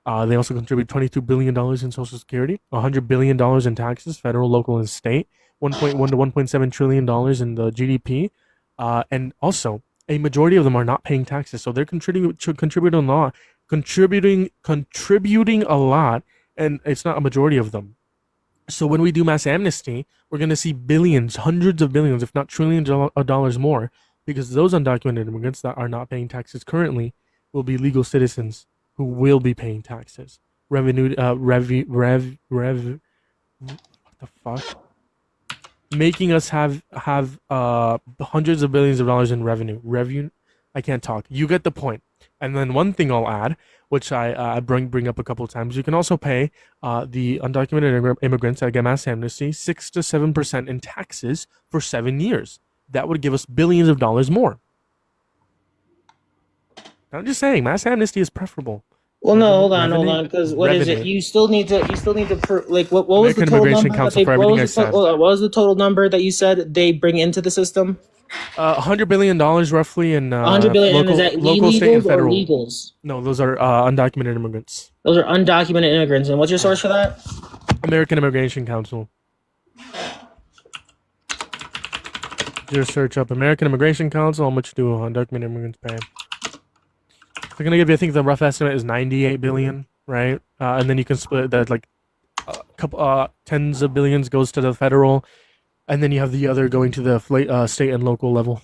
They also contribute $22 billion in Social Security, $100 billion in taxes, federal, local, and state, $1.1 to $1.7 trillion in the GDP, and also a majority of them are not paying taxes, so they're contributing a lot, and it's not a majority of them. So when we do mass amnesty, we're going to see billions, hundreds of billions, if not trillions of dollars more, because those undocumented immigrants that are not paying taxes currently will be legal citizens who will be paying taxes. What the fuck? Making us have hundreds of billions of dollars in revenue. I can't talk. You get the point. And then one thing I'll add, which I bring up a couple of times, you can also pay the undocumented immigrants that get mass amnesty 6 to 7% in taxes for 7 years. That would give us billions of dollars more. I'm just saying, mass amnesty is preferable. Well, no, hold on, because what is it? You still need to prove. Like, what was the total number? What was the total number that you said they bring into the system? $100 billion roughly in $100 billion. Is that local, state, and federal. Or legals? No, those are undocumented immigrants. Those are undocumented immigrants. And what's your source for that? American Immigration Council. Just search up American Immigration Council. How much do undocumented immigrants pay? They're gonna give you. I think the rough estimate is $98 billion, right? And then you can split that, like a couple tens of billions goes to the federal, and then you have the other going to the state and local level.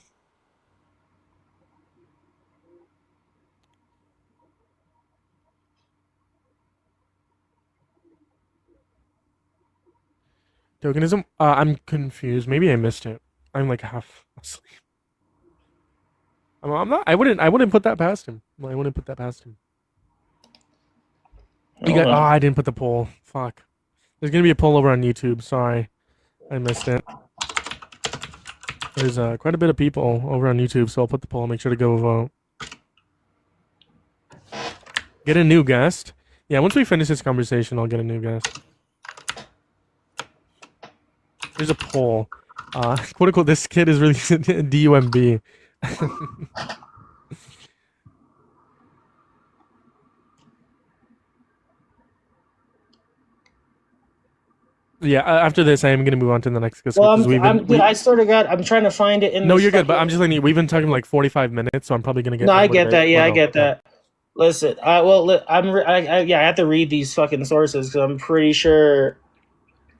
Tokenism? I'm confused. Maybe I missed it. I'm like half asleep. I'm not. I wouldn't put that past him. I wouldn't put that past him. I didn't put the poll. Fuck. There's gonna be a poll over on YouTube. Sorry, I missed it. There's quite a bit of people over on YouTube, so I'll put the poll. Make sure to go vote. Get a new guest. Yeah, once we finish this conversation, I'll get a new guest. There's a poll. Quote unquote, this kid is really DUMB. Yeah, after this, I am going to move on to the next discussion. Well, I sort of I'm trying to find it in. No, you're good, but I'm just letting you. We've been talking like 45 minutes, so I'm probably going to get. No, I get that. Yeah, I get that. Listen, I have to read these fucking sources because I'm pretty sure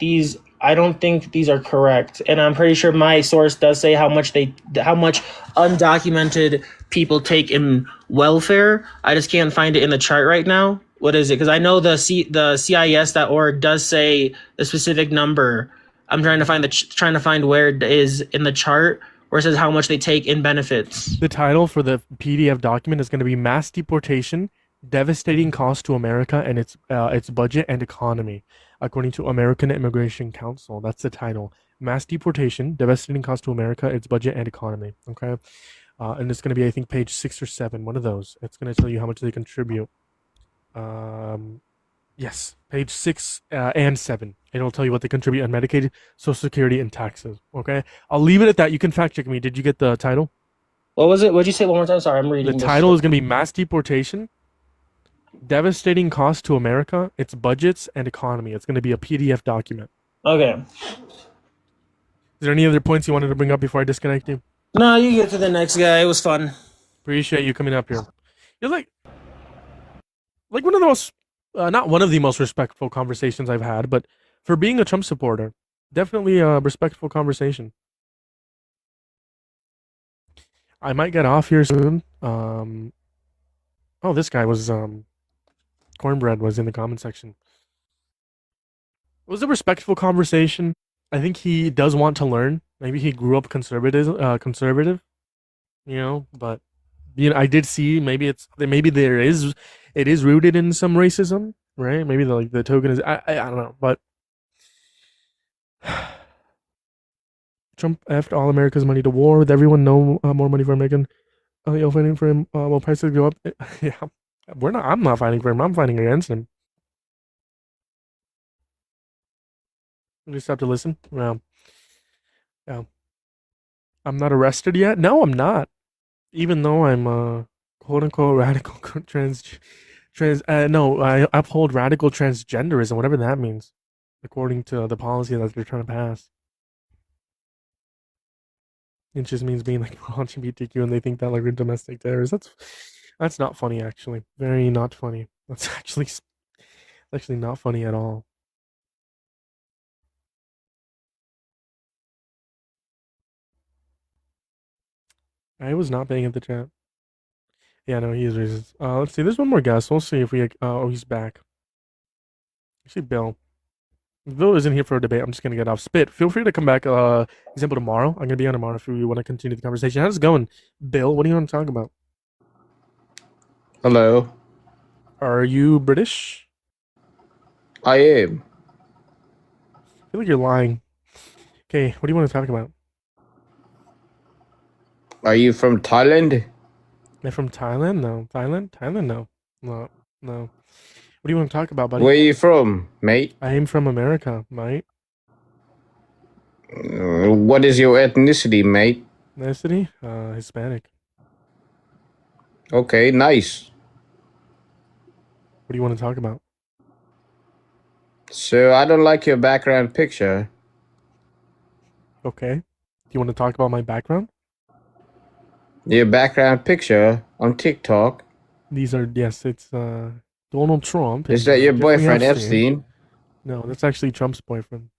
these. I don't think these are correct, and I'm pretty sure my source does say how much undocumented people take in welfare. I just can't find it in the chart right now. What is it? Because I know the CIS.org does say the specific number. I'm trying to find where it is in the chart where it says how much they take in benefits. The title for the PDF document is going to be "Mass Deportation: Devastating Cost to America and its Budget and Economy," according to American Immigration Council. That's the title: "Mass Deportation: Devastating Cost to America, its Budget and Economy." Okay, and it's going to be, I think, page 6 or 7. One of those. It's going to tell you how much they contribute. Yes, page 6 and 7. It'll tell you what they contribute on Medicaid, Social Security, and taxes. Okay, I'll leave it at that. You can fact check me. Did you get the title? What was it? What'd you say one more time? Sorry, I'm reading. The title is going to be "Mass Deportation: Devastating Cost to America, Its Budgets and Economy." It's going to be a PDF document. Okay. Is there any other points you wanted to bring up before I disconnect you? No, you get to the next guy. It was fun. Appreciate you coming up here. You're like one of the most, not one of the most respectful conversations I've had, but for being a Trump supporter, definitely a respectful conversation. I might get off here soon. Oh, this guy was, Cornbread was in the comment section. It was a respectful conversation. I think he does want to learn. Maybe he grew up conservative, but I did see maybe it is rooted in some racism, right? Maybe the token is I don't know, but Trump effed all America's money to war with everyone. No more money for American. You're fighting for him. Will prices go up? Yeah, I'm not fighting for him. I'm fighting against him. You just have to listen. Yeah. I'm not arrested yet. No, I'm not. Even though I'm quote unquote radical I uphold radical transgenderism, whatever that means, according to the policy that they're trying to pass. It just means being like LGBTQ, and they think that like we're domestic terrorists. That's not funny, actually. Very not funny. That's actually not funny at all. I was not paying at the chat. Yeah, no, he is racist. Let's see. There's one more guest. We'll see if we. Oh, he's back. Actually, Bill. Bill isn't here for a debate. I'm just gonna get off. Spit. Feel free to come back. Example tomorrow. I'm gonna be on tomorrow if you want to continue the conversation. How's it going, Bill? What do you want to talk about? Hello. Are you British? I am. I feel like you're lying. Okay, what do you want to talk about? Are you from Thailand? Am I from Thailand? No. Thailand? Thailand? No. No. What do you want to talk about, buddy? Where are you from, mate? I am from America, mate. What is your ethnicity, mate? Ethnicity? Hispanic. Okay, nice. What do you want to talk about? So, I don't like your background picture. Okay. Do you want to talk about my background? Your background picture on TikTok. It's Donald Trump. Is that your boyfriend, Epstein? No, that's actually Trump's boyfriend.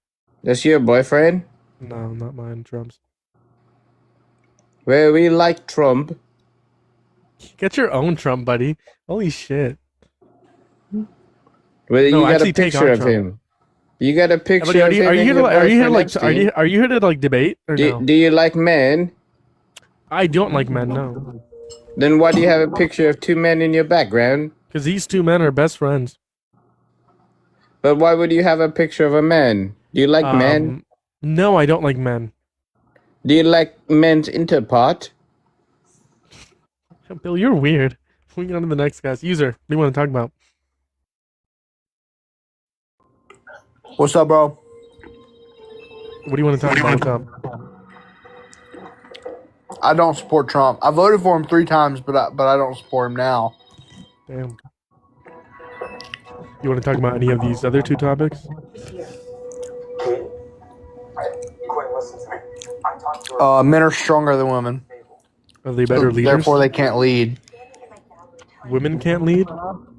That's your boyfriend? No, not mine, Trump's. Well, we like Trump. Get your own Trump, buddy. Holy shit. Well, you got a picture of him. You got a picture of him. Are you here to like debate or no? Do you like men? I don't like men, no. Then why do you have a picture of two men in your background? Because these two men are best friends. But why would you have a picture of a man? Do you like men? No, I don't like men. Do you like men's interpart? Bill, you're weird. Moving on to the next guys. User, what do you want to talk about? What's up, bro? What do you want to talk about? What's up? I don't support Trump. I voted for him 3 times, but I don't support him now. Damn. You want to talk about any of these other 2 topics? Men are stronger than women. Are they better leaders? Therefore, they can't lead. Women can't lead?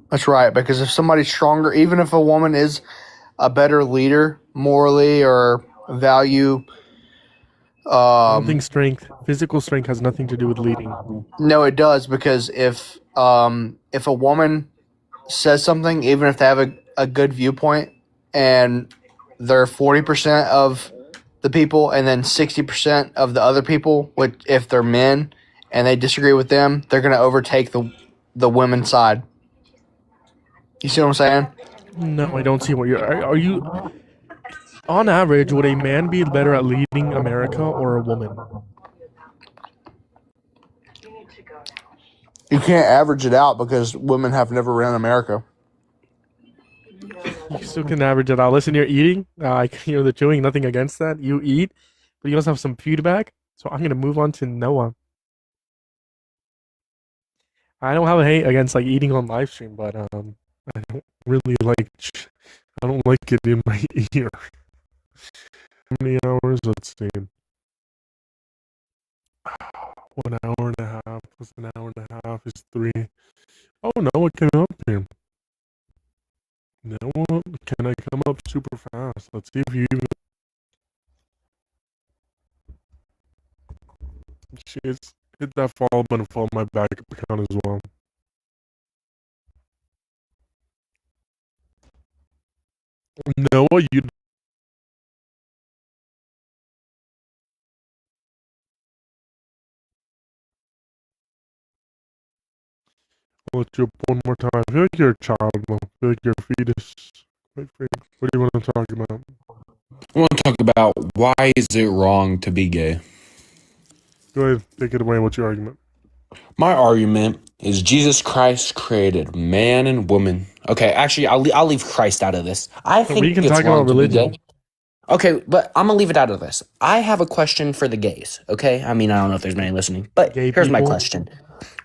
That's right, because if somebody's stronger, even if a woman is a better leader morally or value, I don't think physical strength has nothing to do with leading. No, it does, because if a woman says something, even if they have a good viewpoint, and they're 40% of the people, and then 60% of the other people, which if they're men and they disagree with them, they're going to overtake the women's side. You see what I'm saying? No, I don't see what are you. On average, would a man be better at leading America or a woman? You can't average it out because women have never ran America. You still can average it out. Listen, you're eating. I can hear the chewing. Nothing against that. You eat, but you also have some feedback. So I'm gonna move on to Noah. I don't have a hate against like eating on live stream, but I don't really like. I don't like it in my ear. How many hours? Let's see. 1 hour and a half plus an hour and a half is 3. Oh no, it came up here. No, can I come up super fast? Let's see if you even. Jeez, hit that follow button, follow my back account as well. Noah, you. I'll let you up one more time. I feel like you're a child, though. I feel like you're a fetus. What do you want to talk about? I want to talk about why is it wrong to be gay? Go ahead, take it away. What's your argument? My argument is Jesus Christ created man and woman. Okay, actually, I'll leave Christ out of this. I think we can it's talk wrong about to be religion. gay. Okay, but I'm gonna leave it out of this. I have a question for the gays. Okay, I mean I don't know if there's many listening, but Gay here's my people? question.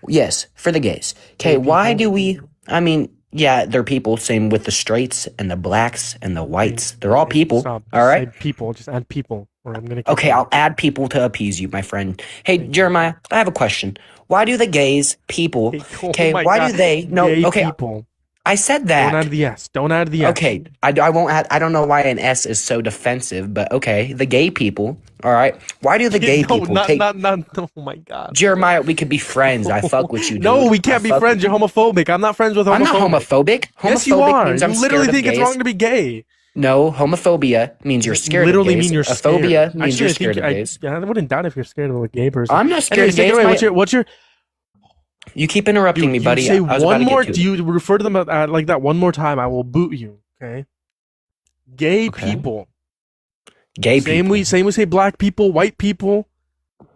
Yes, for the gays. Okay, why do we? I mean, yeah, they're people. Same with the straights and the blacks and the whites. They're all people. Stop. All Just right. say people. Just add people, or I'm gonna. Okay, I'll add people to appease you, my friend. Hey, Jeremiah, I have a question. Why do the gays, people, okay, my why God. do they, no, Gay okay, people. I said that. Don't add the S. Don't add the S. Okay, I won't add, I don't know why an S is so defensive, but okay, the gay people, all right, why do the gay people take, oh my God. Jeremiah, we could be friends, I fuck with you, dude. No, we can't I be fuck friends. with You're homophobic. I'm not friends with homophobia. I'm not homophobic. Yes, you Homophobic are. means I'm You literally scared of think it's gays. wrong to be gay. No, homophobia means you're scared Literally of gays. mean you're Aphobia scared. means Actually, you're I think scared of gays. I wouldn't doubt if you're scared of a gay person. I'm not scared Anyways, of gays. take it away. My- What's your You keep interrupting me, buddy. You say I was about one to get more. to it. Do you refer to them like that one more time? I will boot you. Okay. Gay Okay. people. Gay people. Same we say black people, white people.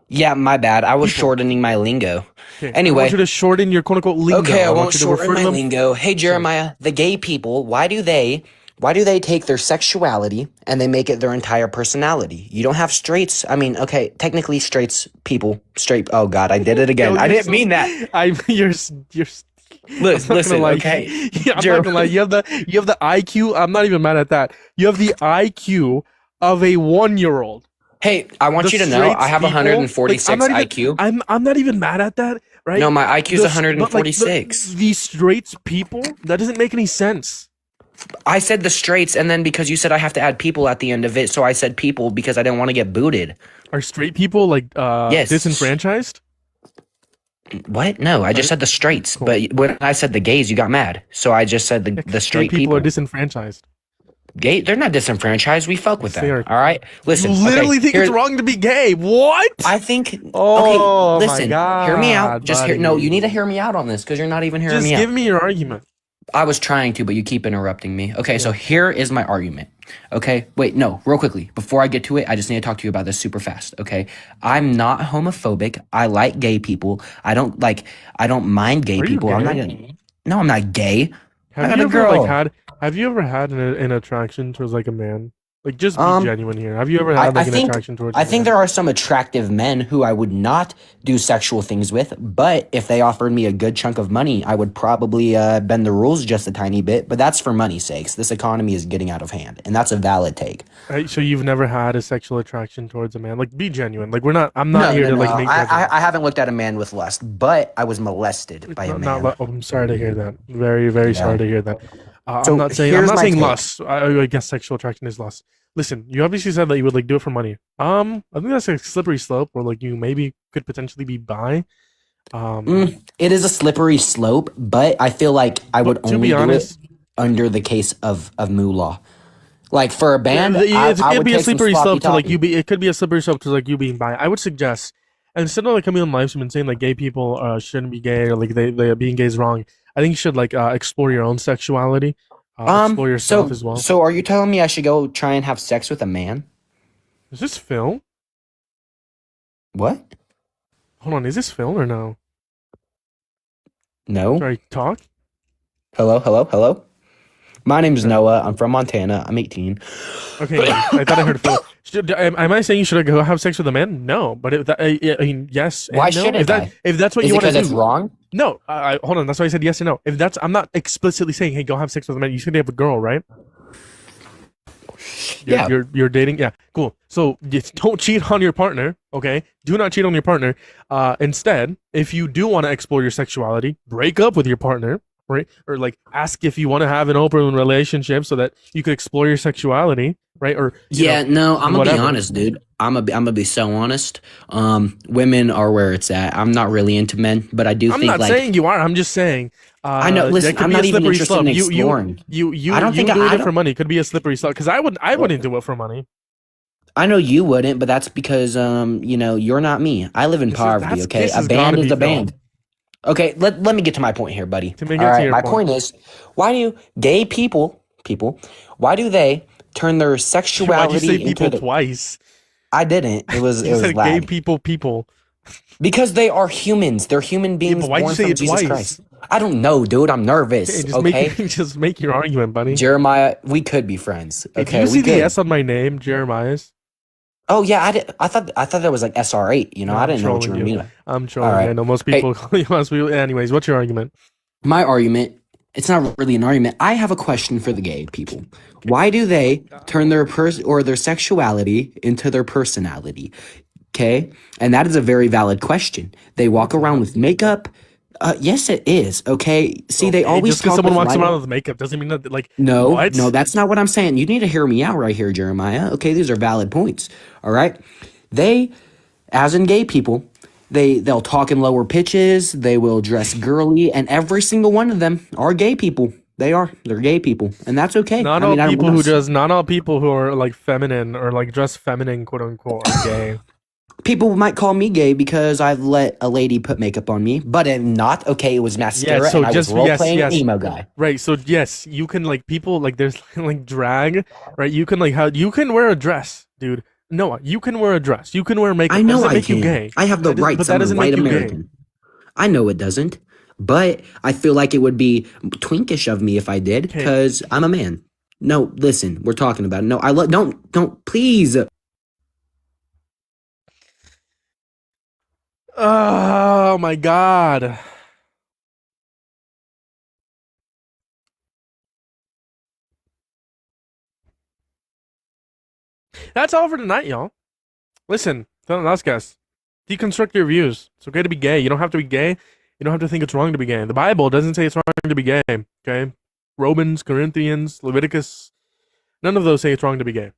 Yeah, my bad. I was shortening my lingo. Okay, Anyway. I want you to shorten your quote unquote lingo. Okay, I want won't you to shorten refer to my them- lingo. Hey, Jeremiah, the gay people, why do they take their sexuality and they make it their entire personality? You don't have straights. I mean, okay, technically straight. Oh God, I did it again. I didn't mean that. Listen, lie. okay. I'm not gonna lie. You have the IQ. I'm not even mad at that. You have the IQ of a 1-year-old. Hey, I want you to know I have 146 IQ. I'm not even mad at that, right? No, my IQ is But, like, 146. the straights people, that doesn't make any sense. I said the straights, and then because you said I have to add people at the end of it, so I said people because I didn't want to get booted. Are straight people like Yes. disenfranchised? What? No, I just said the straights. Cool. But when I said the gays, you got mad. So I just said the Gay straight people people. are disenfranchised. Gay? They're not disenfranchised. We fuck with Yes, that. they are. All right. Listen. You literally think here- it's wrong to be gay? What? I think. Oh, okay. my Listen. God, hear me out. Just hear. No, buddy. you need to hear me out on this because you're not even hearing Just me give out. me your argument. I was trying to, but you keep interrupting me. Okay, so here is my argument. Okay, wait, no, real quickly. Before I get to it, I just need to talk to you about this super fast. Okay, I'm not homophobic. I like gay people. I don't mind gay Are you people. gay? I'm not gonna. No, I'm not gay. I Have got you a ever girl. have you ever had an attraction towards like a man? Like just be Um, genuine here. Have you ever I, had I like an think attraction towards I a think man? there are some attractive men who I would not do sexual things with, but if they offered me a good chunk of money, I would probably bend the rules just a tiny bit. But that's for money's sakes. This economy is getting out of hand, and that's a valid take. So you've never had a sexual attraction towards a man? Like be genuine. Like I'm not No, here no, to no. like make judgments. I haven't looked at a man with lust, but I was molested by a man. Oh, I'm sorry to hear that. Very, very Yeah. sorry to hear that. I'm So not here's my saying take. lust. I guess sexual attraction is lust. Listen, you obviously said that you would like do it for money. I think that's a slippery slope, or like you maybe could potentially be bi. It is a slippery slope, but I feel like I would But to only be do honest, it under the case of moolah. Like for a band, I it'd would be a take some slippery sloppy slope to like toppy. you be. It could be a slippery slope to like you being bi. I would suggest instead of like coming on live stream and saying like gay people shouldn't be gay or like they being gay is wrong. I think you should like explore your own sexuality, explore yourself So as well. so are you telling me I should go try and have sex with a man? Is this Phil? What? Hold on, is this Phil or no? No. Sorry, talk. Hello, hello, hello. My name's Noah. I'm from Montana. I'm 18. Okay, I thought I heard Phil. Am I saying you should go have sex with a man? No, but I mean, yes. And Why no. shouldn't I? If that's what Is you it want to because do, it's wrong? no. Hold on. That's why I said yes and no. If that's, I'm not explicitly saying, hey, go have sex with a man. You said you have a girl, right? Yeah. You're dating. Yeah, cool. So don't cheat on your partner. Okay, do not cheat on your partner. Instead, if you do want to explore your sexuality, break up with your partner, right? Or like ask if you want to have an open relationship so that you could explore your sexuality, right? Or Yeah, no, I'm gonna be whatever. honest, dude. I'm gonna be so honest. Women are where it's at. I'm not really into men, but I do I'm think not like saying you are. I'm just saying. I know. That Listen, could I'm be not a even slippery interested slope. in exploring. You I don't think doing I it for don't. money could be a slippery slope. Because I wouldn't do it for money. I know you wouldn't, but that's because you're not me. I live in poverty. Okay, This a has band gotta is be a Phil. band. Okay, let me get to my point here, buddy. To make All it to right, your my point. point is, why do gay people, why do they turn their Why'd you sexuality say into people the? twice? I didn't. It was You said gay lag. people. Because they are humans. They're human Yeah, beings but why'd you born say from it Jesus twice? Christ. I don't know, dude. I'm Okay, nervous. just Okay, just make your argument, buddy. Jeremiah, we could be friends. Hey, do Okay, you we see the could. S on my name, Jeremiah's? Oh yeah, I thought that was like SR8. No, I I'm didn't know what you trolling were you. meaning. I'm All trolling. right. I know most Hey, people call you most people. Anyways, what's your argument? my argument. It's not really an argument. I have a question for the gay people. Why do they turn their their sexuality into their personality? Okay, and that is a very valid question. They No, walk it's around not. with makeup. Yes, it is. Okay. See, they Okay, always just because talk someone with walks light. around with makeup doesn't mean that like No, what? no, that's not what I'm saying. You need to hear me out right here, Jeremiah. Okay, these are valid points. All right. They, as in gay people, they'll talk in lower pitches, they will dress girly, and every single one of them are gay people. They're gay people. And that's okay. Not I all mean, people not all people who are like feminine or like dress feminine, quote unquote, are gay. people might call me gay because I've let a lady put makeup on me, but I'm not. Okay, it was mascara so and I was just role playing an emo guy. Right. So yes, you can like people like there's like drag, right? You can like how you can wear a dress, dude. Noah, you can wear a dress. You can wear makeup. I know Doesn't I make you can. gay. I have the But rights. that I'm a doesn't white make you gay. American. I know it doesn't, but I feel like it would be twinkish of me if I did, Okay. because I'm a man. No, listen, we're talking about it. No, don't, please. Oh my god. That's all for tonight, y'all. Listen, last guys, deconstruct your views. It's okay to be gay. You don't have to be gay. You don't have to think it's wrong to be gay. The Bible doesn't say it's wrong to be gay. Okay, Romans, Corinthians, Leviticus, none of those say it's wrong to be gay.